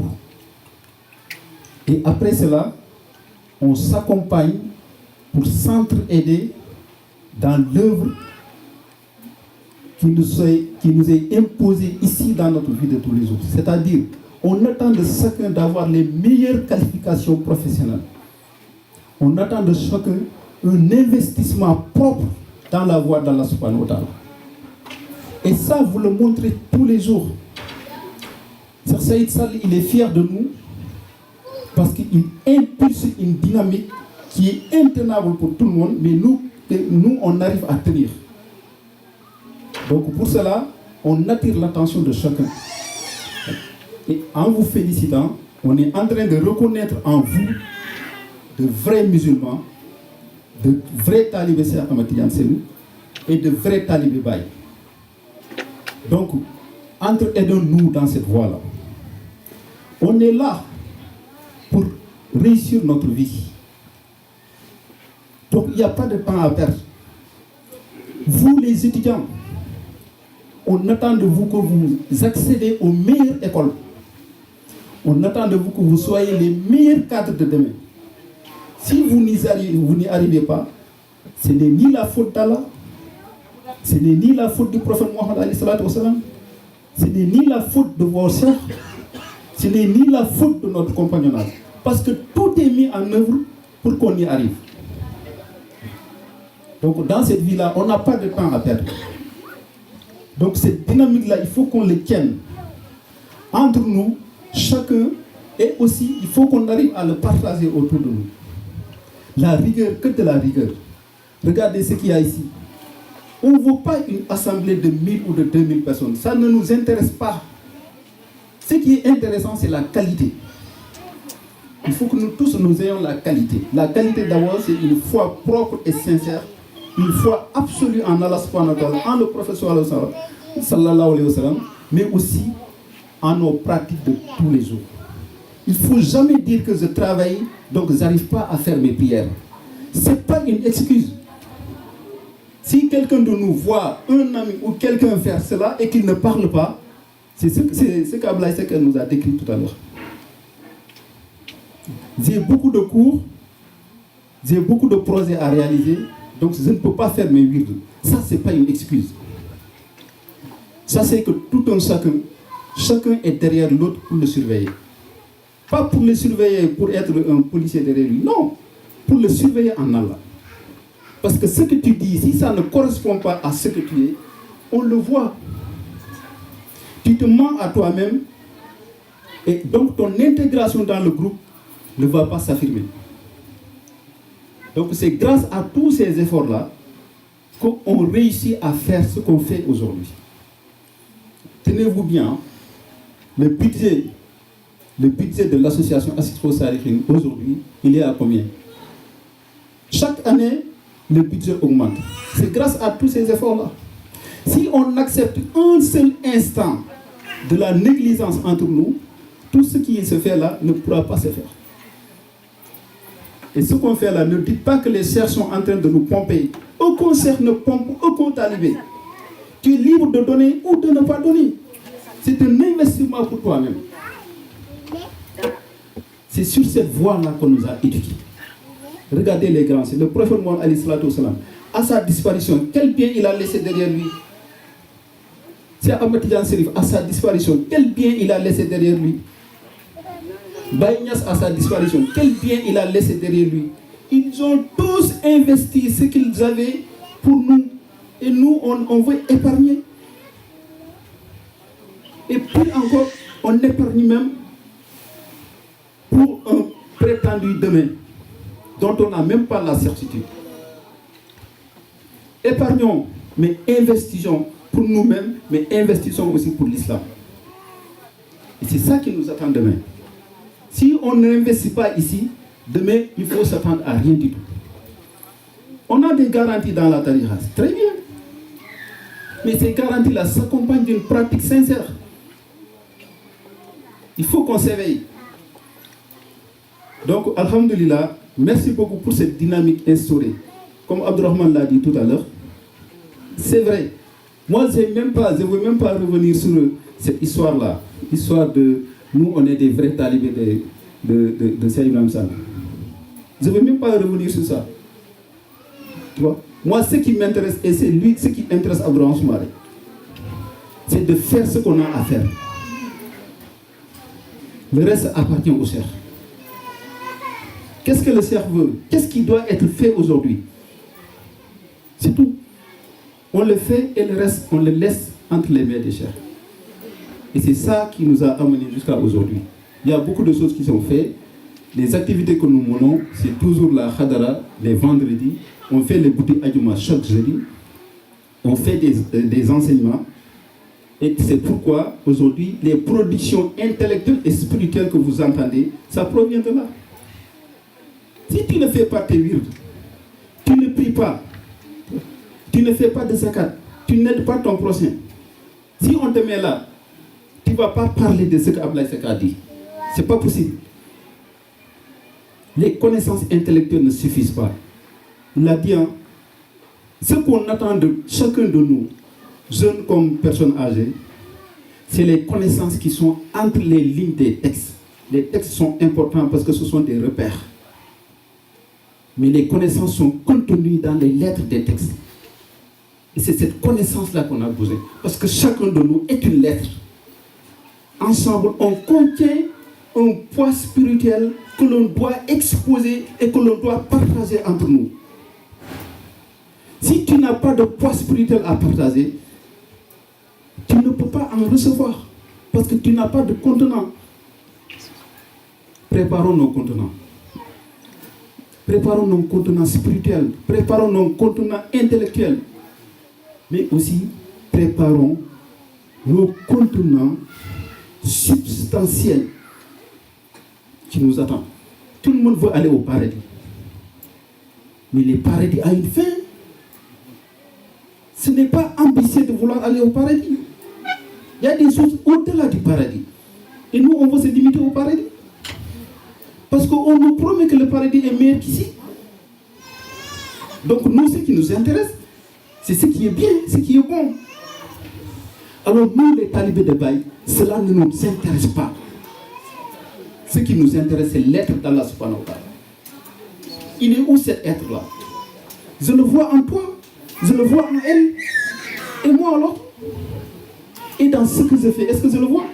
D: Et après cela, on s'accompagne
I: pour s'entraider dans l'œuvre qui nous est imposée ici dans notre vie de tous les jours. C'est-à-dire, on attend de chacun d'avoir les meilleures qualifications professionnelles. On attend de chacun un investissement propre dans la voie d'Allah subhanahu wa ta'ala. Et ça, vous le montrez tous les jours. Sir Saïd Sall, il est fier de nous parce qu'il impulse une dynamique qui est intenable pour tout le monde, mais nous on arrive à tenir. Donc pour cela, on attire l'attention de chacun. Et en vous félicitant, on est en train de reconnaître en vous de vrais musulmans, de vrais talibés Cheikh Ahmed Tidiane Seydou et de vrais talibés Baye. Donc, aidons-nous dans cette voie-là. On est là pour réussir notre vie. Donc, il n'y a pas de temps à perdre. Vous, les étudiants, on attend de vous que vous accédez aux meilleures écoles. On attend de vous que vous soyez les meilleurs cadres de demain. Si vous n'y arrivez pas, ce n'est ni la faute d'Allah, ce n'est ni la faute du prophète Mohammed, ce n'est ni la faute de vos sœurs, ce n'est ni la faute de notre compagnonnage. Parce que tout est mis en œuvre pour qu'on y arrive. Donc dans cette vie-là, on n'a pas de temps à perdre. Donc cette dynamique-là, il faut qu'on le tienne entre nous, chacun, et aussi il faut qu'on arrive à le partager autour de nous. La rigueur, que de la rigueur. Regardez ce qu'il y a ici. On ne veut pas une assemblée de 1000 ou de 2000 personnes. Ça ne nous intéresse pas. Ce qui est intéressant, c'est la qualité. Il faut que nous tous nous ayons la qualité. La qualité d'abord, c'est une foi propre et sincère, une foi absolue en Allah subhanahu wa ta'ala, en le prophète sallallahu alayhi wa sallam, mais aussi en nos pratiques de tous les jours. Il ne faut jamais dire que je travaille, donc je n'arrive pas à faire mes prières. Ce n'est pas une excuse. Si quelqu'un de nous voit un ami ou quelqu'un faire cela et qu'il ne parle pas, c'est ce qu'Ablaï Seck nous a décrit tout à l'heure. J'ai beaucoup de cours, j'ai beaucoup de projets à réaliser, donc je ne peux pas faire mes wirds. Ça, ce n'est pas une excuse. Ça, c'est que tout un chacun est derrière l'autre pour le surveiller. Pas pour le surveiller pour être un policier derrière lui, non, pour le surveiller en Allah. Parce que ce que tu dis, si ça ne correspond pas à ce que tu es, on le voit. Tu te mens à toi-même et donc ton intégration dans le groupe ne va pas s'affirmer. Donc c'est grâce à tous ces efforts-là qu'on réussit à faire ce qu'on fait aujourd'hui. Tenez-vous bien, le budget de l'association Asitro Salihin aujourd'hui, il est à combien? Chaque année, le budget augmente. C'est grâce à tous ces efforts-là. Si on accepte un seul instant de la négligence entre nous, tout ce qui se fait là ne pourra pas se faire. Et ce qu'on fait là, ne dites pas que les chers sont en train de nous pomper. Aucun cher ne pompe, aucun talibé. Tu es libre de donner ou de ne pas donner. C'est un investissement pour toi-même. C'est sur cette voie-là qu'on nous a éduqués. Regardez les grands, c'est le prophète Mohammed alayhi salatu wassalam. À sa disparition, quel bien il a laissé derrière lui? C'est Ahmed Tidiane Serif, à sa disparition, quel bien il a laissé derrière lui? Baye Niass, à sa disparition, quel bien il a laissé derrière lui? Ils ont tous investi ce qu'ils avaient pour nous. Et nous, on veut épargner. Et puis encore, on épargne même pour un prétendu demain dont on n'a même pas la certitude. Épargnons, mais investissons pour nous-mêmes, mais investissons aussi pour l'islam. Et c'est ça qui nous attend demain. Si on n'investit pas ici, demain, il faut s'attendre à rien du tout. On a des garanties dans la tariqa, c'est très bien. Mais ces garanties-là s'accompagnent d'une pratique sincère. Il faut qu'on s'éveille. Donc, alhamdulillah, merci beaucoup pour cette dynamique instaurée. Comme Abdurrahman l'a dit tout à l'heure, c'est vrai. Moi, je ne veux même pas revenir sur cette histoire-là. L'histoire de nous, on est des vrais talibés de Sayyid Ibrahim Sall. Je ne veux même pas revenir sur ça. Tu vois? Moi, ce qui m'intéresse, et c'est lui, ce qui intéresse Abdourahmane Soumaré, c'est de faire ce qu'on a à faire. Le reste appartient au cheikh. Qu'est-ce que le cheikh veut? Qu'est-ce qui doit être fait aujourd'hui? C'est tout. On le fait et le reste, on le laisse entre les mains des cheikhs. Et c'est ça qui nous a amenés jusqu'à aujourd'hui. Il y a beaucoup de choses qui sont faites. Les activités que nous menons, c'est toujours la khadara, les vendredis. On fait les boutiques adjuma chaque jeudi. On fait des enseignements. Et c'est pourquoi aujourd'hui, les productions intellectuelles et spirituelles que vous entendez, ça provient de là. Si tu ne fais pas tes virdes, tu ne pries pas, tu ne fais pas de zakat, tu n'aides pas ton prochain. Si on te met là, tu ne vas pas parler de ce qu'Ablaye Seck a dit. Ce n'est pas possible. Les connaissances intellectuelles ne suffisent pas. Il a dit, hein, ce qu'on attend de chacun de nous, jeunes comme personnes âgées, c'est les connaissances qui sont entre les lignes des textes. Les textes sont importants parce que ce sont des repères. Mais les connaissances sont contenues dans les lettres des textes. Et c'est cette connaissance-là qu'on a besoin. Parce que chacun de nous est une lettre. Ensemble, on contient un poids spirituel que l'on doit exposer et que l'on doit partager entre nous. Si tu n'as pas de poids spirituel à partager, tu ne peux pas en recevoir. Parce que tu n'as pas de contenant. Préparons nos contenants. Préparons nos contenants spirituels. Préparons nos contenants intellectuels. Mais aussi, préparons nos contenants substantiels qui nous attendent. Tout le monde veut aller au paradis. Mais le paradis a une fin. Ce n'est pas ambitieux de vouloir aller au paradis. Il y a des choses au-delà du paradis. Et nous, on veut se limiter au paradis. Parce qu'on nous promet que le paradis est meilleur qu'ici. Donc nous, ce qui nous intéresse, c'est ce qui est bien, ce qui est bon. Alors nous, les talibés de Baye, cela ne nous intéresse pas. Ce qui nous intéresse, c'est l'être d'Allah subhanahu wa ta'ala. Il est où cet être-là? Je le vois en toi, je le vois en elle, et moi alors. Et dans ce que je fais, est-ce que je le vois?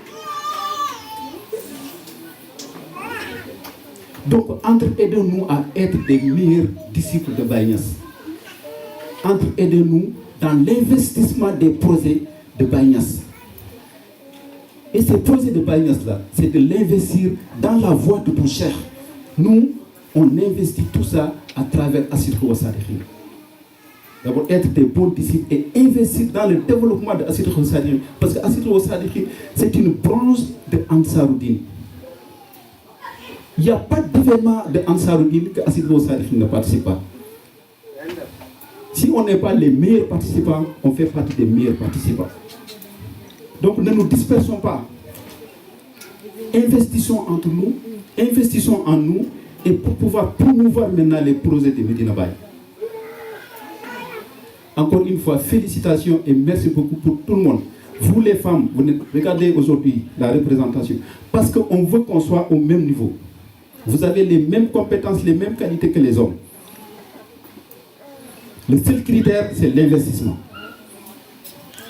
I: Donc, aidez-nous à être des meilleurs disciples de Baye Niass. Aidez-nous dans l'investissement des projets de Baye Niass. Et ces projets de Baye Niass-là, c'est de l'investir dans la voie de ton cheikh. Nous, on investit tout ça à travers Assirou Wassadikhin. D'abord, être des bons disciples et investir dans le développement de Assirou Wassadikhin. Parce que Assirou Wassadikhin, c'est une branche de Ansaroudine. Il n'y a pas d'événement de Ansaroudine que Assirou Wassadikhin ne participe pas. Si on n'est pas les meilleurs participants, on fait partie des meilleurs participants. Donc ne nous dispersons pas. Investissons entre nous, investissons en nous, et pour pouvoir promouvoir maintenant les projets de Medina Baye. Encore une fois, félicitations et merci beaucoup pour tout le monde. Vous les femmes, vous regardez aujourd'hui la représentation, parce qu'on veut qu'on soit au même niveau. Vous avez les mêmes compétences, les mêmes qualités que les hommes. Le seul critère, c'est l'investissement.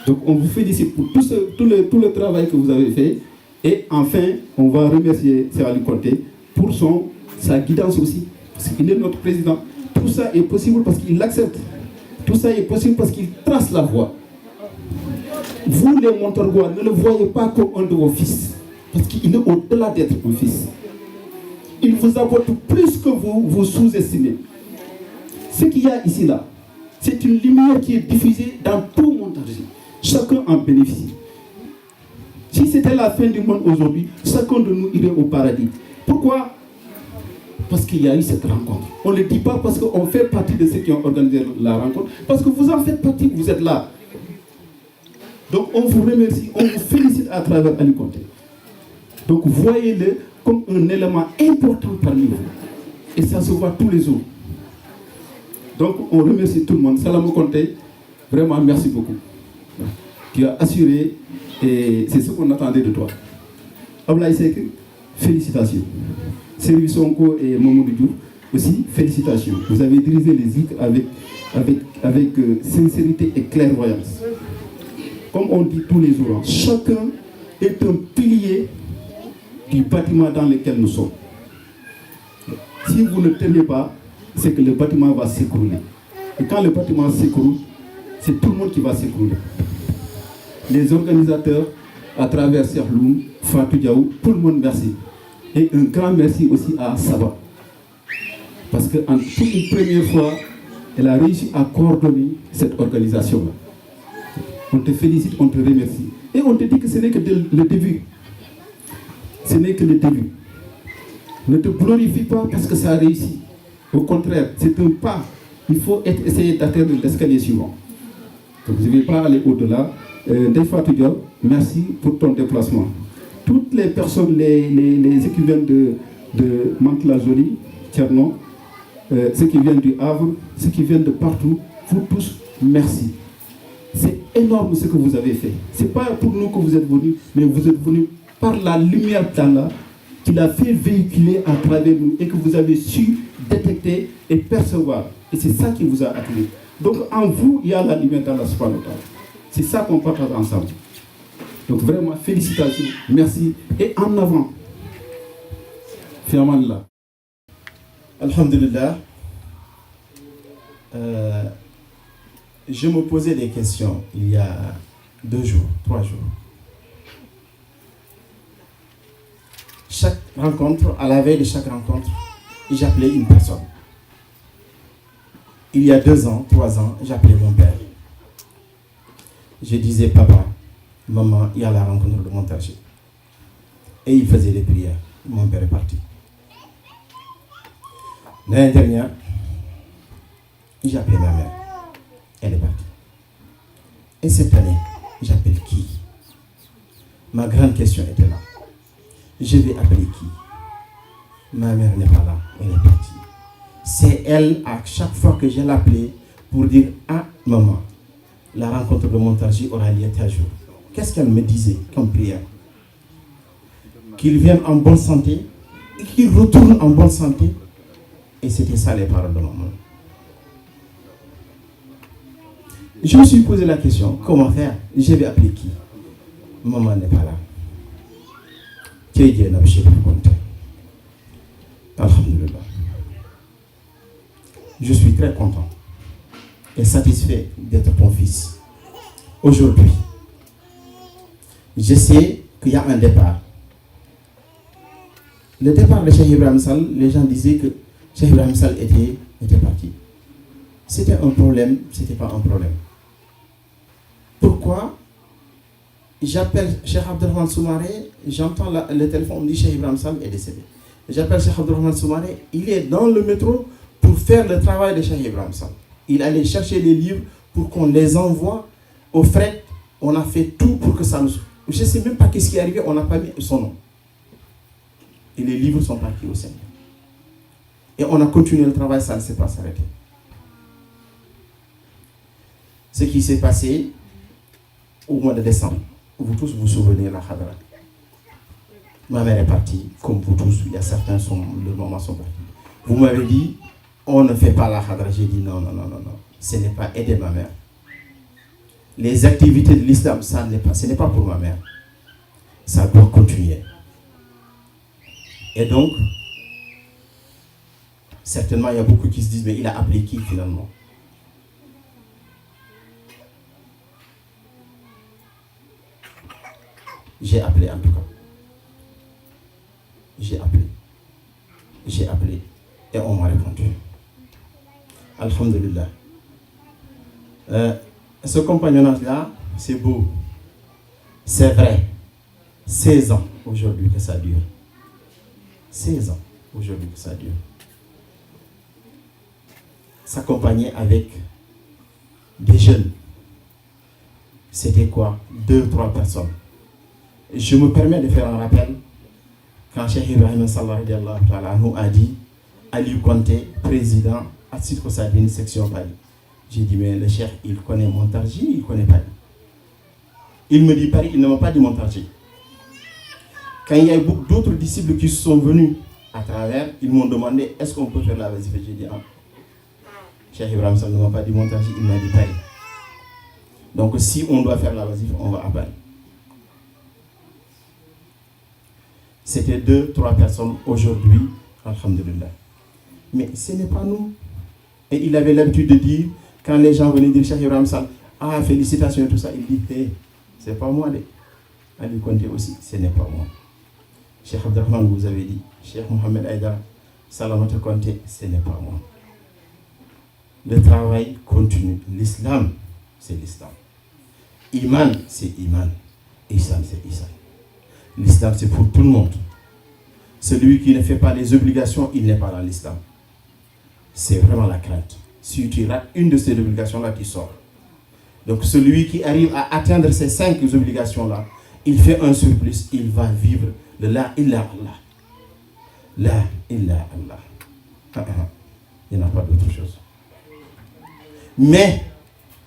I: Donc on vous félicite pour tout le travail que vous avez fait. Et enfin, on va remercier Serali Conté pour sa guidance aussi. Parce qu'il est notre président. Tout ça est possible parce qu'il l'accepte. Tout ça est possible parce qu'il trace la voie. Vous les Montorgois, ne le voyez pas comme un de vos fils. Parce qu'il est au-delà d'être un fils. Il vous apporte plus que vous sous-estimez. Ce qu'il y a ici, là, c'est une lumière qui est diffusée dans tout Montargis. Chacun en bénéficie. Si c'était la fin du monde aujourd'hui, chacun de nous irait au paradis. Pourquoi? Parce qu'il y a eu cette rencontre. On ne le dit pas parce qu'on fait partie de ceux qui ont organisé la rencontre, parce que vous en faites partie, vous êtes là. Donc on vous remercie, on vous félicite à travers Ali Conté. Donc voyez-le comme un élément important parmi vous. Et ça se voit tous les jours. Donc on remercie tout le monde. Salamou Conté, vraiment merci beaucoup. Tu as assuré, et c'est ce qu'on attendait de toi. Ablaye Seck, félicitations. Servi Sonko et Mamadou Diouf,
L: aussi, félicitations. Vous avez dirigé les zikr avec sincérité et clairvoyance. Comme on dit tous les jours, chacun est un pilier du bâtiment dans lequel nous sommes. Si vous ne tenez pas, c'est que le bâtiment va s'écrouler. Et quand le bâtiment s'écroule, c'est tout le monde qui va s'écrouler. Les organisateurs, à travers Serloum, Fatou Diaw, tout le monde merci. Et un grand merci aussi à Saba. Parce que pour une première fois, elle a réussi à coordonner cette organisation-là. On te félicite, on te remercie. Et on te dit que ce n'est que le début. Ce n'est que le début. Ne te glorifie pas parce que ça a réussi. Au contraire, c'est un pas. Il faut essayer d'atteindre l'escalier suivant. Donc je ne vais pas aller au-delà. Ndeye Fatou Diaw, merci pour ton déplacement. Toutes les personnes, les écrivains de Mantes-la-Jolie, Thierno, ceux qui viennent du Havre, ceux qui viennent de partout, vous tous, merci. C'est énorme ce que vous avez fait. Ce n'est pas pour nous que vous êtes venus, mais vous êtes venus par la lumière d'Allah qui l'a fait véhiculer à travers nous et que vous avez su détecter et percevoir. Et c'est ça qui vous a attiré. Donc en vous, il y a la lumière d'Allah subhanahu wa ta'ala. C'est ça qu'on partage ensemble. Donc vraiment, félicitations, merci et en avant. Fiamallah.
M: Alhamdulillah. Je me posais des questions il y a 2 jours, 3 jours. Chaque rencontre, à la veille de chaque rencontre, j'appelais une personne. Il y a 2 ans, 3 ans, j'appelais mon père. Je disais, papa, maman, il y a la rencontre de Montargis. Et il faisait des prières. Mon père est parti. L'année dernière, j'ai appelé ma mère. Elle est partie. Et cette année, j'appelle qui? Ma grande question était là. Je vais appeler qui? Ma mère n'est pas là. Elle est partie. C'est elle, à chaque fois que je l'appelais, pour dire, ah, maman, la rencontre de Montargis aura lieu tel jour. Qu'est-ce qu'elle me disait comme prière? Qu'il vienne en bonne santé, et qu'il retourne en bonne santé. Et c'était ça les paroles de maman. Je me suis posé la question, comment faire? Je vais appeler qui? Maman n'est pas là. Alhamdulillah. Je suis très content et satisfait d'être ton fils. Aujourd'hui, je sais qu'il y a un départ. Le départ de Cheikh Ibrahim Sall, les gens disaient que Cheikh Ibrahim Sall était parti. C'était un problème, c'était pas un problème. Pourquoi? J'appelle Cheikh Abdelrahman Soumaré, j'entends le téléphone, on me dit Cheikh Ibrahim Sall est décédé. J'appelle Cheikh Abdelrahman Soumaré, il est dans le métro pour faire le travail de Cheikh Ibrahim Sall. Il allait chercher les livres pour qu'on les envoie au fret. On a fait tout pour que ça nous... Je ne sais même pas qu'est-ce qui est arrivé, on n'a pas mis son nom. Et les livres sont partis au Seigneur. Et on a continué le travail, ça ne s'est pas s'arrêter. Ce qui s'est passé au mois de décembre, vous tous vous souvenez de la Khadra. Ma mère est partie, comme vous tous, il y a certains, le moment sont partis. Vous m'avez dit, on ne fait pas la Khadra. J'ai dit non, ce n'est pas aider ma mère. Les activités de l'islam, ce n'est pas pour ma mère. Ça doit continuer. Et donc, certainement, il y a beaucoup qui se disent, mais il a appelé qui finalement? J'ai appelé en tout cas. J'ai appelé. Et on m'a répondu. Alhamdulillah. Ce compagnonnage-là, c'est beau. C'est vrai. 16 ans aujourd'hui que ça dure. 16 ans aujourd'hui que ça dure. S'accompagner avec des jeunes. C'était quoi? 2-3 personnes. Je me permets de faire un rappel. Quand Cheikh Ibrahim Sall a dit Ali Konté, président à Sitko Sadine, section Paris. J'ai dit, mais le Cheikh, il connaît Montargis, il connaît Paris. Il me dit Paris, il ne m'a pas dit Montargis. Quand il y a beaucoup d'autres disciples qui sont venus À travers, ils m'ont demandé est-ce qu'on peut faire la wazifa. J'ai dit Cheikh Ibrahim Sall ne m'a pas dit Montargis, il m'a dit Paris. Donc si on doit faire la wazifa, on va à Paris. C'était 2-3 personnes aujourd'hui, alhamdulillah. Mais ce n'est pas nous. Et il avait l'habitude de dire, quand les gens venaient dire Cheikh Ibrahim Sall, ah félicitations et tout ça, il dit hey, c'est pas moi. Ali Konté aussi, ce n'est pas moi. Cheikh Abdelrahman, vous avez dit, Cheikh Mohamed Aïda, Salamata Konté, ce n'est pas moi. Le travail continue. L'islam, c'est l'islam. Iman, c'est Iman. Ihsan, c'est Ihsan. L'islam, c'est pour tout le monde. Celui qui ne fait pas les obligations, il n'est pas dans l'islam. C'est vraiment la crainte. Si tu rates une de ces obligations-là, tu sors. Donc celui qui arrive à atteindre ces 5 obligations-là, il fait un surplus, il va vivre de la illa Allah. La illa Allah. Il n'y en a pas d'autre chose. Mais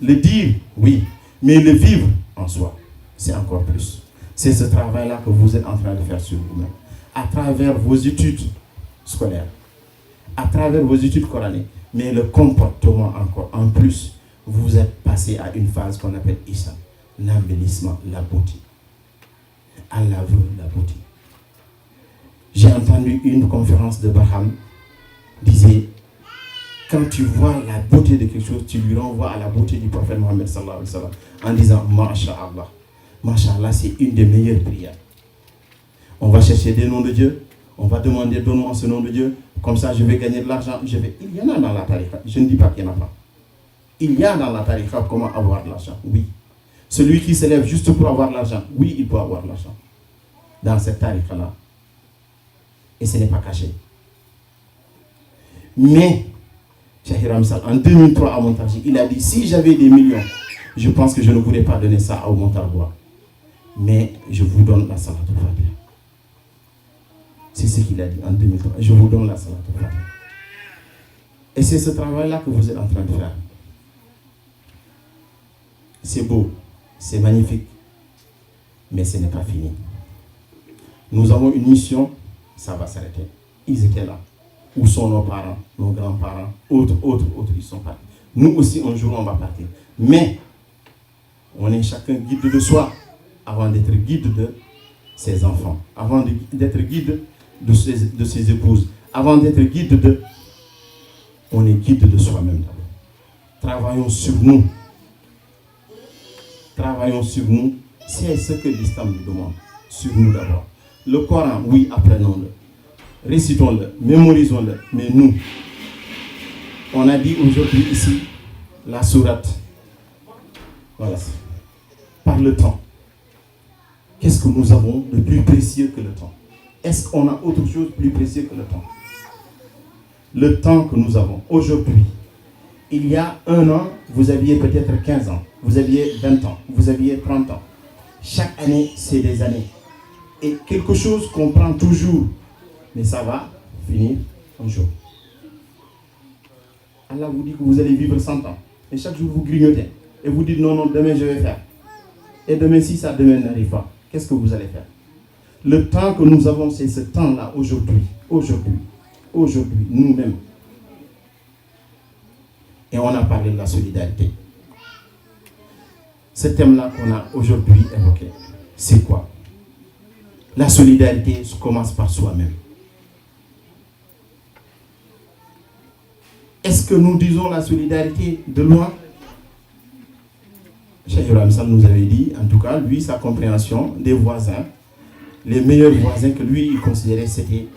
M: le dire, oui, mais le vivre en soi, c'est encore plus. C'est ce travail-là que vous êtes en train de faire sur vous-même. À travers vos études scolaires, à travers vos études coraniques, mais le comportement encore, en plus, vous êtes passé à une phase qu'on appelle Ihsan, l'embellissement, la beauté. Allah veut la beauté. J'ai entendu une conférence de Baham disait, quand tu vois la beauté de quelque chose, tu lui renvoies à la beauté du prophète Mohammed sallallahu alayhi wa sallam en disant Masha'Allah. Masha'Allah, c'est une des meilleures prières. On va chercher des noms de Dieu, on va demander donne-moi ce nom de Dieu, comme ça je vais gagner de l'argent. Il y en a dans la tariqa, je ne dis pas qu'il n'y en a pas. Il y a dans la tariqa comment avoir de l'argent, oui. Celui qui s'élève juste pour avoir de l'argent, oui, il peut avoir de l'argent. Dans cette tariqa-là. Et ce n'est pas caché. Mais, Cheikh Ibrahim Sall, en 2003 à Montargis, il a dit, si j'avais des millions, je pense que je ne pourrais pas donner ça à Montarbois. Mais je vous donne la Salatul Fatiha. C'est ce qu'il a dit en 2003. Je vous donne la Salatul Fatiha. Et c'est ce travail-là que vous êtes en train de faire. C'est beau, c'est magnifique, mais ce n'est pas fini. Nous avons une mission, ça va s'arrêter. Ils étaient là. Où sont nos parents, nos grands-parents, autres, ils sont partis. Nous aussi, un jour, on va partir. Mais, on est chacun guide de soi avant d'être guide de ses enfants, avant d'être guide de ses épouses, avant d'être guide de... On est guide de soi-même d'abord. Travaillons sur nous. Travaillons sur nous. C'est ce que l'islam nous demande. Sur nous d'abord. Le Coran, oui, apprenons-le. Récitons-le, mémorisons-le. Mais nous, on a dit aujourd'hui ici, la sourate. Voilà. Par le temps. Qu'est-ce que nous avons de plus précieux que le temps? Est-ce qu'on a autre chose de plus précieux que le temps? Le temps que nous avons aujourd'hui. Il y a un an, vous aviez peut-être 15 ans, vous aviez 20 ans, vous aviez 30 ans. Chaque année, c'est des années. Et quelque chose qu'on prend toujours, mais ça va finir un jour. Allah vous dit que vous allez vivre 100 ans. Et chaque jour, vous grignotez. Et vous dites non, demain je vais faire. Et demain, si ça demain n'arrive pas, qu'est-ce que vous allez faire? Le temps que nous avons, c'est ce temps-là, aujourd'hui, nous-mêmes. Et on a parlé de la solidarité. Ce thème-là qu'on a aujourd'hui évoqué, c'est quoi? La solidarité commence par soi-même. Est-ce que nous disons la solidarité de loin? Cheikh Ibrahim Sall nous avait dit, en tout cas, lui, sa compréhension des voisins, les meilleurs voisins que lui, il considérait, c'était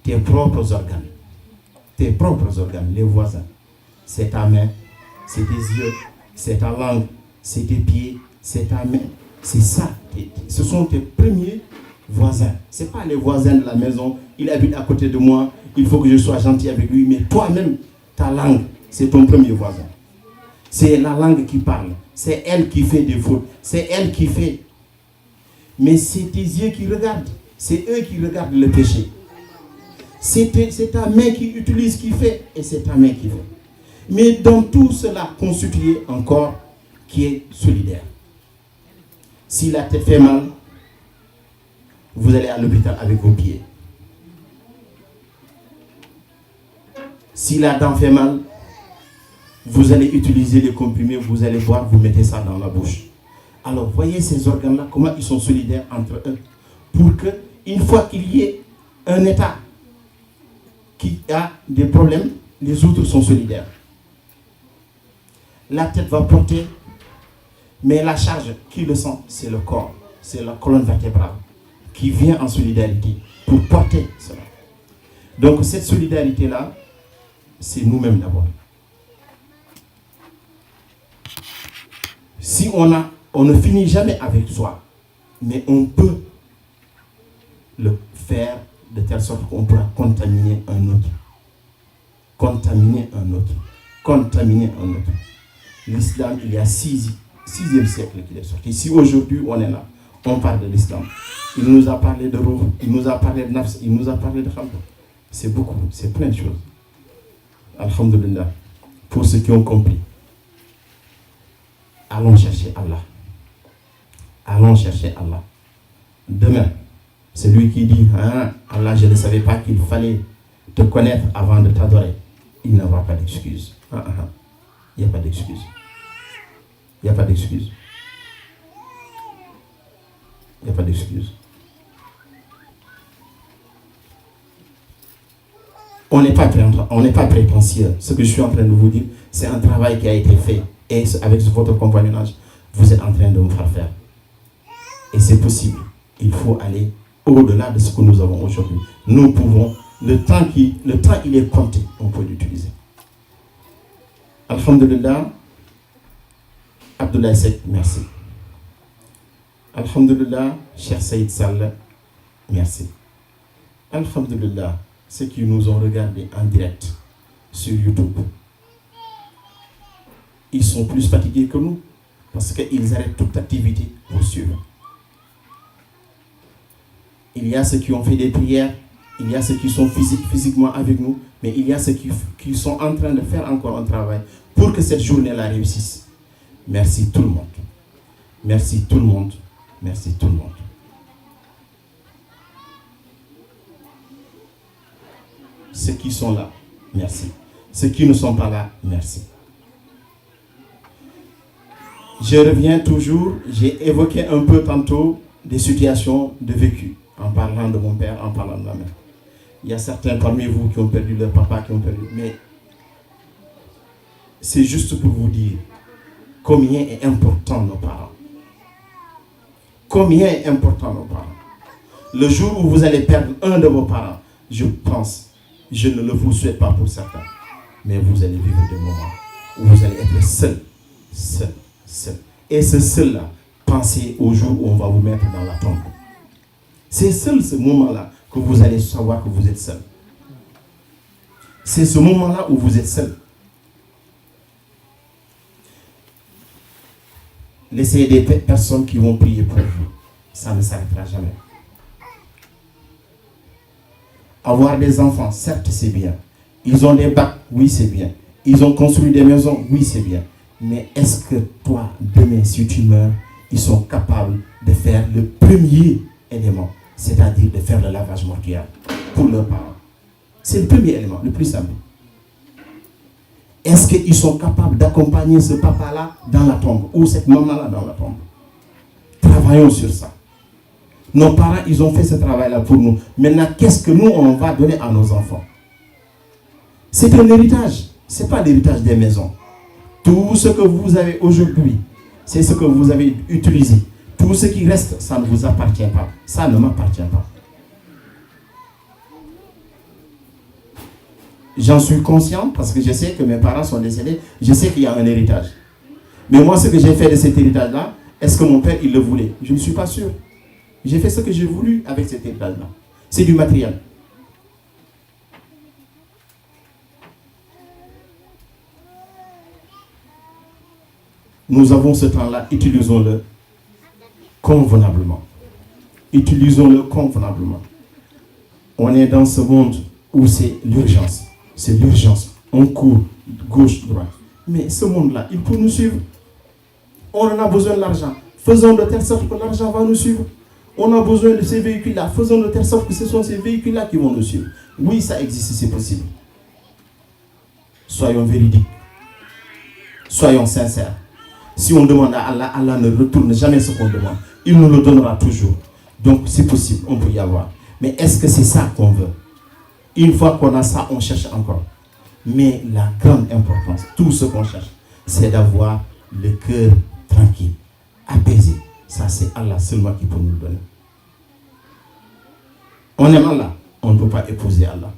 M: tes propres organes. Tes propres organes, les voisins. C'est ta main, c'est tes yeux, c'est ta langue, c'est tes pieds, c'est ta main. C'est ça. Ce sont tes premiers voisins. Ce n'est pas les voisins de la maison. Il habite à côté de moi, il faut que je sois gentil avec lui. Mais toi-même, ta langue, c'est ton premier voisin. C'est la langue qui parle. C'est elle qui fait des fautes. C'est elle qui fait. Mais c'est tes yeux qui regardent. C'est eux qui regardent le péché. C'est ta main qui utilise, qui fait. Et c'est ta main qui fait. Mais dans tout cela, constitué un corps qui est solidaire. Si la tête fait mal, vous allez à l'hôpital avec vos pieds. Si la dent fait mal, vous allez utiliser les comprimés, vous allez boire, vous mettez ça dans la bouche. Alors, voyez ces organes-là, comment ils sont solidaires entre eux. Pour que, une fois qu'il y ait un État qui a des problèmes, les autres sont solidaires. La tête va porter, mais la charge, qui le sent, c'est le corps, c'est la colonne vertébrale qui vient en solidarité pour porter cela. Donc cette solidarité-là, c'est nous-mêmes d'abord. Si on ne finit jamais avec soi, mais on peut le faire de telle sorte qu'on pourra contaminer un autre. Contaminer un autre. Contaminer un autre. L'islam, il y a 6e siècle qu'il est sorti. Si aujourd'hui on est là, on parle de l'islam. Il nous a parlé de Ruh, il nous a parlé de Nafs, il nous a parlé de Khalq. C'est beaucoup, c'est plein de choses. Alhamdulillah. Pour ceux qui ont compris, allons chercher Allah. Allons chercher Allah. Demain, celui qui dit hein, Allah, je ne savais pas qu'il fallait te connaître avant de t'adorer, il n'aura pas d'excuse. Il n'y a pas d'excuse. Il n'y a pas d'excuse. Il n'y a pas d'excuse. On n'est pas prétentieux. Ce que je suis en train de vous dire, c'est un travail qui a été fait. Et avec votre compagnonnage, vous êtes en train de me faire faire. Et c'est possible. Il faut aller au-delà de ce que nous avons aujourd'hui. Nous pouvons, le temps il est compté, on peut l'utiliser. Alhamdulillah, Abdoulaye Seck, merci. Alhamdulillah, Cheikh Saïd Sall, merci. Alhamdulillah, ceux qui nous ont regardés en direct sur YouTube, ils sont plus fatigués que nous parce qu'ils arrêtent toute activité pour suivre. Il y a ceux qui ont fait des prières, il y a ceux qui sont physiquement avec nous, mais il y a ceux qui sont en train de faire encore un travail pour que cette journée-là réussisse. Merci tout le monde. Merci tout le monde. Merci tout le monde. Ceux qui sont là, merci. Ceux qui ne sont pas là, merci. Je reviens toujours, j'ai évoqué un peu tantôt des situations de vécu, en parlant de mon père, en parlant de ma mère. Il y a certains parmi vous qui ont perdu leur papa, qui ont perdu, mais c'est juste pour vous dire combien est important nos parents. Combien est important nos parents. Le jour où vous allez perdre un de vos parents, je pense, je ne le vous souhaite pas pour certains, mais vous allez vivre des moments où vous allez être seul. Et ce seul-là, pensez au jour où on va vous mettre dans la tombe. C'est seul ce moment-là que vous allez savoir que vous êtes seul. C'est ce moment-là où vous êtes seul. Laissez des personnes qui vont prier pour vous. Ça ne s'arrêtera jamais. Avoir des enfants, certes c'est bien. Ils ont des bacs, oui c'est bien. Ils ont construit des maisons, oui c'est bien. Mais est-ce que toi, demain, si tu meurs, ils sont capables de faire le premier élément, c'est-à-dire de faire le lavage mortuaire pour leurs parents? C'est le premier élément, le plus simple. Est-ce qu'ils sont capables d'accompagner ce papa-là dans la tombe ou cette maman-là dans la tombe? Travaillons sur ça. Nos parents, ils ont fait ce travail-là pour nous. Maintenant, qu'est-ce que nous, on va donner à nos enfants? C'est un héritage. Ce n'est pas l'héritage des maisons. Tout ce que vous avez aujourd'hui, c'est ce que vous avez utilisé. Tout ce qui reste, ça ne vous appartient pas. Ça ne m'appartient pas. J'en suis conscient parce que je sais que mes parents sont décédés. Je sais qu'il y a un héritage. Mais moi, ce que j'ai fait de cet héritage-là, est-ce que mon père, il le voulait? Je ne suis pas sûr. J'ai fait ce que j'ai voulu avec cet héritage-là. C'est du matériel. Nous avons ce temps-là, utilisons-le convenablement. Utilisons-le convenablement. On est dans ce monde où c'est l'urgence. C'est l'urgence. On court gauche, droite. Mais ce monde-là, il peut nous suivre. On en a besoin de l'argent. Faisons de telle sorte que l'argent va nous suivre. On a besoin de ces véhicules-là. Faisons de telle sorte que ce sont ces véhicules-là qui vont nous suivre. Oui, ça existe, c'est possible. Soyons véridiques. Soyons sincères. Si on demande à Allah, Allah ne retourne jamais ce qu'on demande. Il nous le donnera toujours. Donc, c'est possible, on peut y avoir. Mais est-ce que c'est ça qu'on veut? Une fois qu'on a ça, on cherche encore. Mais la grande importance, tout ce qu'on cherche, c'est d'avoir le cœur tranquille, apaisé. Ça, c'est Allah seulement qui peut nous le donner. On aime Allah, on ne peut pas épouser Allah.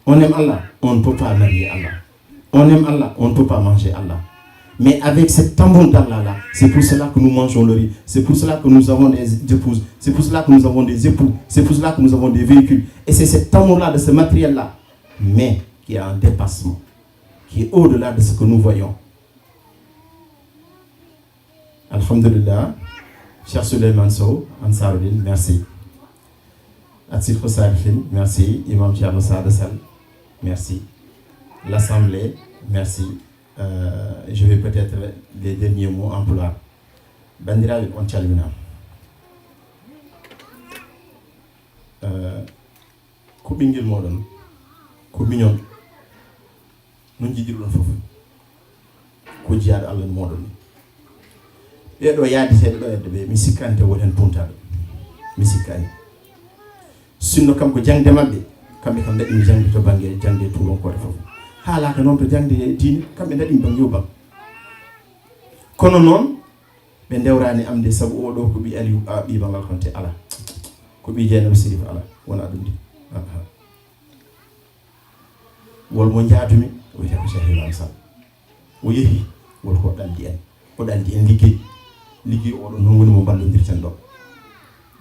M: On aime Allah, on ne peut pas marier Allah. On aime Allah, on ne peut pas manger Allah. Mais avec cet amour d'Allah-là, c'est pour cela que nous mangeons le riz. C'est pour cela que nous avons des épouses. C'est pour cela que nous avons des époux. C'est pour cela que nous avons des véhicules. Et c'est cet amour-là, de ce matériel-là, mais qui a un dépassement, qui est au-delà de ce que nous voyons. Alhamdulillah, cher Suleiman Sow, Ansaruddin, merci. Atsif Khosarifin, merci. Imam Thierno Sadasal, merci. L'Assemblée, merci. Je vais peut-être les derniers mots en pulaar. Bandiraɓe on calminama. Ko ɓinguel moɗon ko mignon non jiɗirɗon fof ko jiyaɗo Allah moɗon ni ɓeɗo yaaditeɗe ɗo edde ɓe mi sikkante woto hen puntaɗo mi sikkani sinno kam ko jangde mabɓe kamɓe kam daɗimi jangde to banggue jangde tubankore fof haalaka noon to jangde diine kamɓe daɗimi bang yo bang kono noon ɓe dewrani amde saabu oɗo ko ɓi Aliou ɓi Bangal Konté ala ko ɓi Dieynaba Sirif ala wona ɗum ndi wolmo jaadumi o wiyete ko Cheikh Ibrahima Sall o yeehi wolko ɗaldi en o ɗaldi en liggey oɗo noon woni mo ballodirten ɗo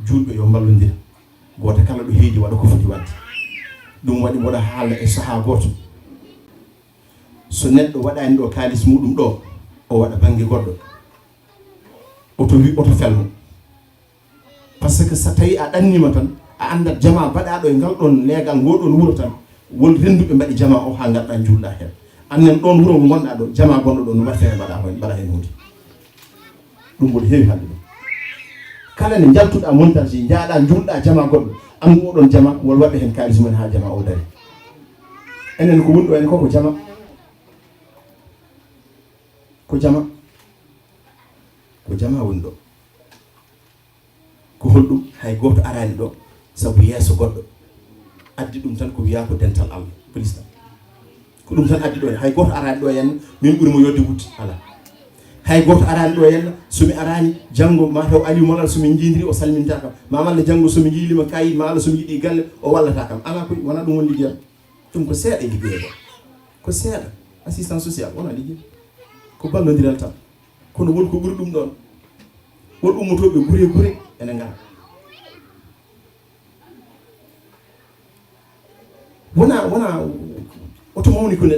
M: julɓe yo ballodir goto kala ɗo heedi waɗa ko foti wadde ɗum waɗi mboɗa haala e saaha goto so neɗɗo waɗani ɗo kalis muɗum ɗo o waɗa banggue goɗɗo oto wi oto felmo par ce que so tawi a ɗannima tan a andat jama baɗaɗo e ngal ɗon leegal ngoɗon wuuro tan won renduɓe mbaɗi jama o ha garɗa julɗa hen annen ɗon wuuro ngo gonɗa ɗo jama gonɗo ɗo no waɗ feere mbaɗa hen hunde ɗum mboɗo heewi haalde ɗum kala nde jaltuɗa montage ji jaaɗa julɗa jama goɗɗo andu oɗon jama wol waɗɓe hen kalis mumen ha jama o dari enen ko woni ɗo en koko jama ko jama woni ɗo ko holɗum hay goto arani ɗo saabu yeeso goɗɗo addi ɗum tan ko wiya ko dental Allah police tan ko ɗum tan addi ɗo hay goto arani ɗo henna min ɓuuri mo yodde wutti ala hay goto arani ɗo henna somi arani janggo mataw Aliou malal somi jindiri o salminta kam ma walla janggo somi jiilima kayit ma walla somi yiiɗi galle o wallata kam ala koy wona ɗum woni liggeyam ɗum ko seeɗa liggeye ɗo ko seeɗa assistance social wona liggey ko ballodiral tan kono won ko ɓuri ɗum ɗon won ummotoɓe gure ene ngara wona oto mawnikino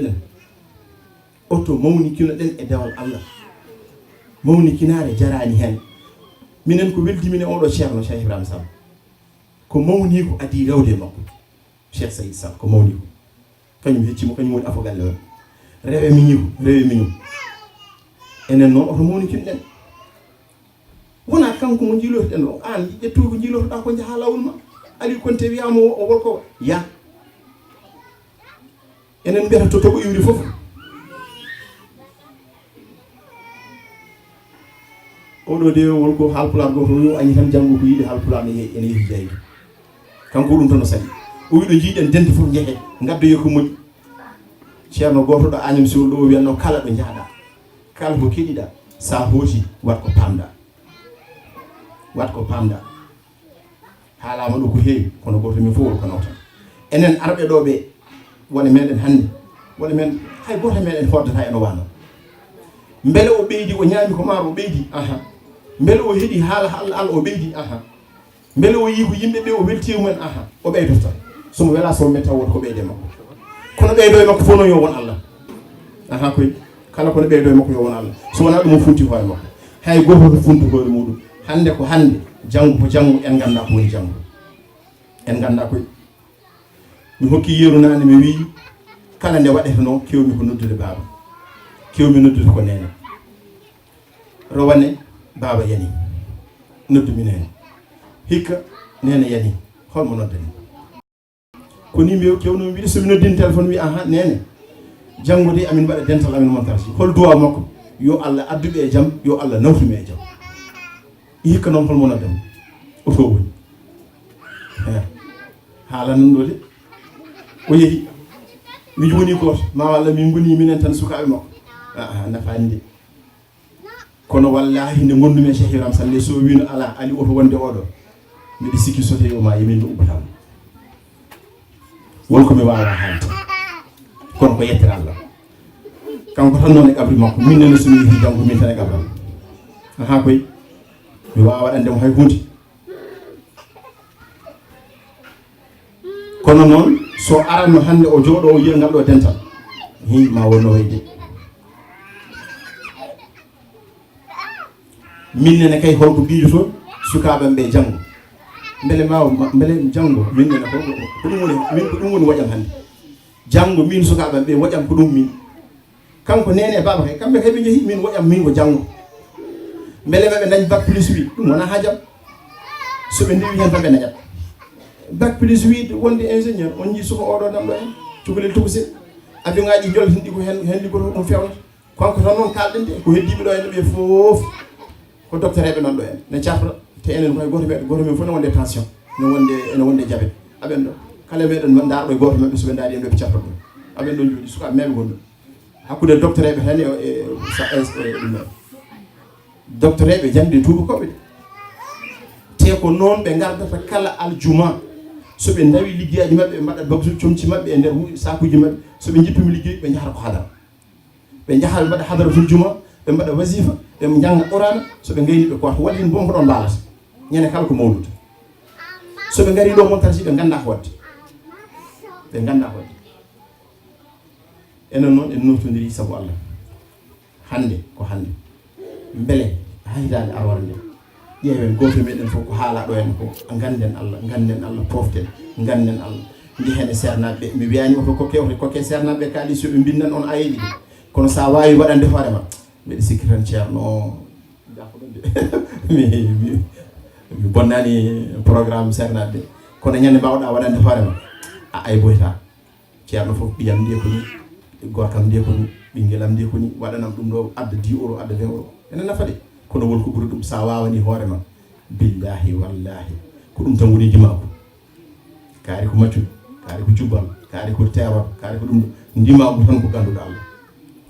M: ɗen e dewal Allah mawnikinare jarani hen minen ko weldimine oɗo ceerno Cheikh Ibrahima Sall ko mawni ko adi rewde makko Cheikh Saïd Sall ko mawni ko kañum heccimo kañum woni afo galle on rewe miñum enen noon oto mawnikino ɗen wona kanko mo jiilotoɗen o an ƴettu ko jiilotoɗa ko jaha lawol ma Aliou Konté wiyama o wolko ya enen mbiyata to toɓo iwri fof oɗo de wolko haalpular goto yo añi tan janggo ko yiiɗi haalpular ene yeehi jeyde kanko ɗum tan o sali o wi ɗo jiiɗen dente fof jeehe gaddoyo ko moƴƴi ceerno goto ɗo Agname Siwol ɗo o wiyatno kala ɗo jaaɗa kala ko keɗiɗa sa hooti wat ko pamɗa haalama ɗo ko heewi kono goto min fof wol ko nawtan enen arɓe ɗo ɓe wona meɗen hannde wona men hay goto meɗen hoddata eno wano beele o ɓeydi o ñaami ko maaro o ɓeydi beele o heeɗi haala Allah o ɓeydi beele o yii ko yimɓe ɓe o welti mumen o ɓeydoto tan somo wela somo metta woto ko ɓeyde makko kono ɓeydo e makko fof noon yo won Allah koy kala kono ɓeydo e makko yo won Allah so wona ɗum o funti hoore makko hay goto to funti hoore muɗum hande ko hande janggo ko janggo en ganda ko woni janggo en ganda koy mi hokki yeeru nane mi wi kala nde waɗete noon kewmi ko noddude baaba kewmi noddude ko nene rowane baaba yani noddumi nene hikka nene yani holmo noddani ko ni mi kewno mi wiɗi somi noddini téléphone wi nene janngude amin mbaɗa dental amin montage hol duwa makko yo Allah adduɓe e jam yo Allah nawtuɓe e jam hikka noon holmo noddam o to woni haala nan ɗo de o yeehi mi woni goto ma walla min boni minen tan sukaɓe makko nafani de kono wallahi nde gondumi e Cheikh Ibrahima Sall so wino ala ali oto wonde oɗo mbiɗa sikki so tawi o ma yemin ɗo ubbatama wonko mi wawa haalde kono ko yettere Allah kanko tan noon e qabri makko min nene somi yeehi janggo min tan e qabram ha koy mi wawa waɗandemo hay hunde kono noon so aranno hande o jooɗo o yiya ngal ɗo dental ma wonno wayde min nene kay holko miijoto sukaɓe ɓe janggo beele janggo min nene ko ɗum woni waƴam hande janggo min sukaɓe ɓe waƴam ko ɗum min kanko nene e baba kay kamɓe kay ɓe jeehi min waƴam min ko janggo beele maɓe dañ bac plus 8 ɗum wona haajam soɓe ndewi hen tan ɓe dañat bac plus 8 wonde ingénieur on jii suko oɗo namɗo en cukalel tokosel avion ngaji jolten ɗi ko hen liggoto ɗum fewnata kanko tan noon kalɗen de ko heddiɓe ɗo enne ɓe foof ko docteur eɓe noon ɗo en ne cartoɗa te enen koye goto men fof ne wonde tension ene wonde diabète aɓen ɗo kala meɗen darɗo e goto maɓɓe soɓe daari en ɗo ɓe cartoɗa ɗum aɓen ɗo jooɗi sukaɓe meɓe gonɗo hakkude docteur eɓe tan ɗum ɗon docteur eɓe jangde tubakoɓe te ko noon ɓe gardata kala aljuma soɓe dawi liggueyaji maɓɓe ɓe mbaɗa bagsu comci maɓɓe e nder sakuji maɓɓe soɓe jippimi ligguey ɓe jahata ko hadara ɓe jaha ɓe mbaɗa hadaratul juma ɓe mbaɗa wasifa ɓe jangga qur'ana soɓe gayni ɓe koto waɗi hen bonko ɗon mbaalata ñande kala ko mawlude soɓe gari ɗo montarji ɓe ganda ko wadde ɓe ganda ko wadde enen noon en noftodiri saabu Allah hande ko hande beele haydade arwara nde ƴeewen goto meɗen fof ko haala ɗo en ko ganden Allah poften ganden Allah jehen e sernaɓe ɓe mi wiyani oto kokke sernaɓe ɓe kaali soɓe bindan on ayeji ɗi kono sa wawi waɗande hoorema mbiɗa sikki tan ceerno mi bonnani programme sernaɓe ɓe kono ñande mbawɗa waɗande hoorema a ayboyta ceerno fof ɓiyam nde ko ni gorkam nde ko ni ɓinguelam nde ko ni waɗanam ɗum ɗo adda 10 € adda 20 € ene nafa de kono wonko ɓuuri ɗum sa wawani hoorema billahi wallahi ko ɗum tan woni dimako kaari ko maccuɗo kaari ko jubbal kaari ko tewat kaari ko ɗum ɗo ndimako tan ko ganduɗo Allah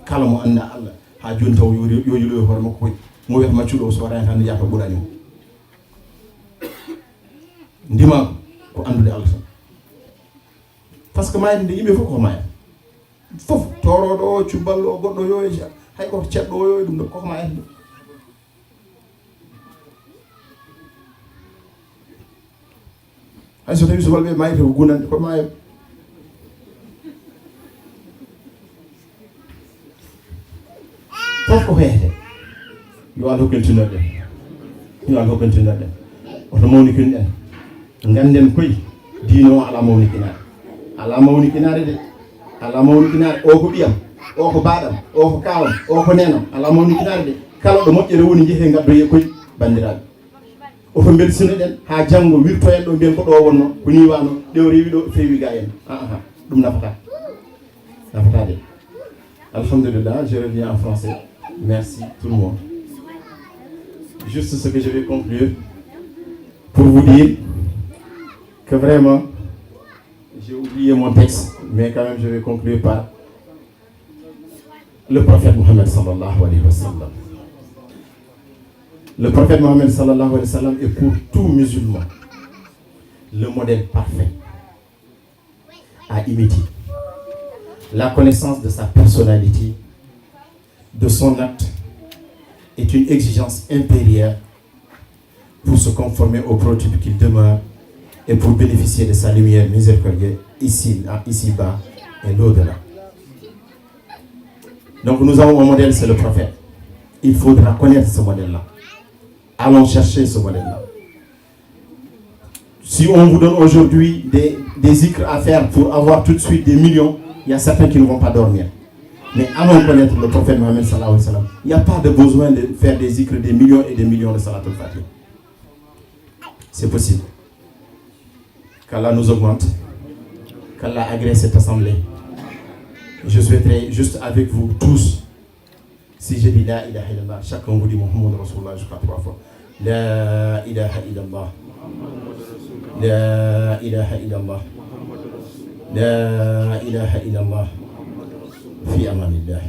M: kala mo anda Allah ha joni taw yo yiloyo hoore makko koy mo wiyata maccuɗo o so waɗani tan yaata ɓuurani mo ndimako ko andude Allah tan par ce que mayde nde yimɓe fof koko mayata fof toroɗo o cubballo o goɗɗo yo hay koto ceɗɗo o yo ɗum ɗo koko mayata ɗum hay so tawi subalɓe mayte ko gunande ko maayo fof ko heete yo Allah hokkantinnoɗen yo Allah hokkantinnoɗen oto mawnikin en ganden koye diino o ala mawnikinade de ala mawnikinade o ko ɓiyam o ko baɗam o ko kawam o ko nenam ala mawnikinade de kala ɗo moƴƴere woni jeehe gaddoye koye bandiraɓe oto beltinoɗen ha janggo wirtoyen ɗo mbiyen ko ɗo wonno ko ni wano ɗew rewi ɗo fewi ga en ɗum nafata de alhamdulillah. Je reviens en français. Merci tout le monde. Juste ce que je vais conclure pour vous dire que vraiment j'ai oublié mon texte, mais quand même je vais conclure par le prophète Mohammed sallallahu alayhi wa sallam. Le prophète Mohammed sallallahu alayhi wa sallam est pour tout musulman le modèle parfait à imiter. La connaissance de sa personnalité, de son acte, est une exigence impérieure pour se conformer au prototype qu'il demeure et pour bénéficier de sa lumière miséricordieuse ici-bas et l'au-delà. Donc nous avons un modèle, c'est le prophète. Il faudra connaître ce modèle-là. Allons chercher ce modèle-là. Si on vous donne aujourd'hui des zikrs à faire pour avoir tout de suite des millions, il y a certains qui ne vont pas dormir. Mais allons connaître le prophète Mohammed sallallahu alayhi wa sallam. Il n'y a pas de besoin de faire des zikrs, des millions et des millions de salatul fatih. C'est possible. Qu'Allah nous augmente. Qu'Allah agrée cette assemblée. Je souhaiterais juste avec vous tous, si je dis la ilaha illallah, chacun vous dit Muhammad Rasulullah, je crois 3 fois. La ilaha illallah. La ilaha illallah. La ilaha illallah. Fi amanillah.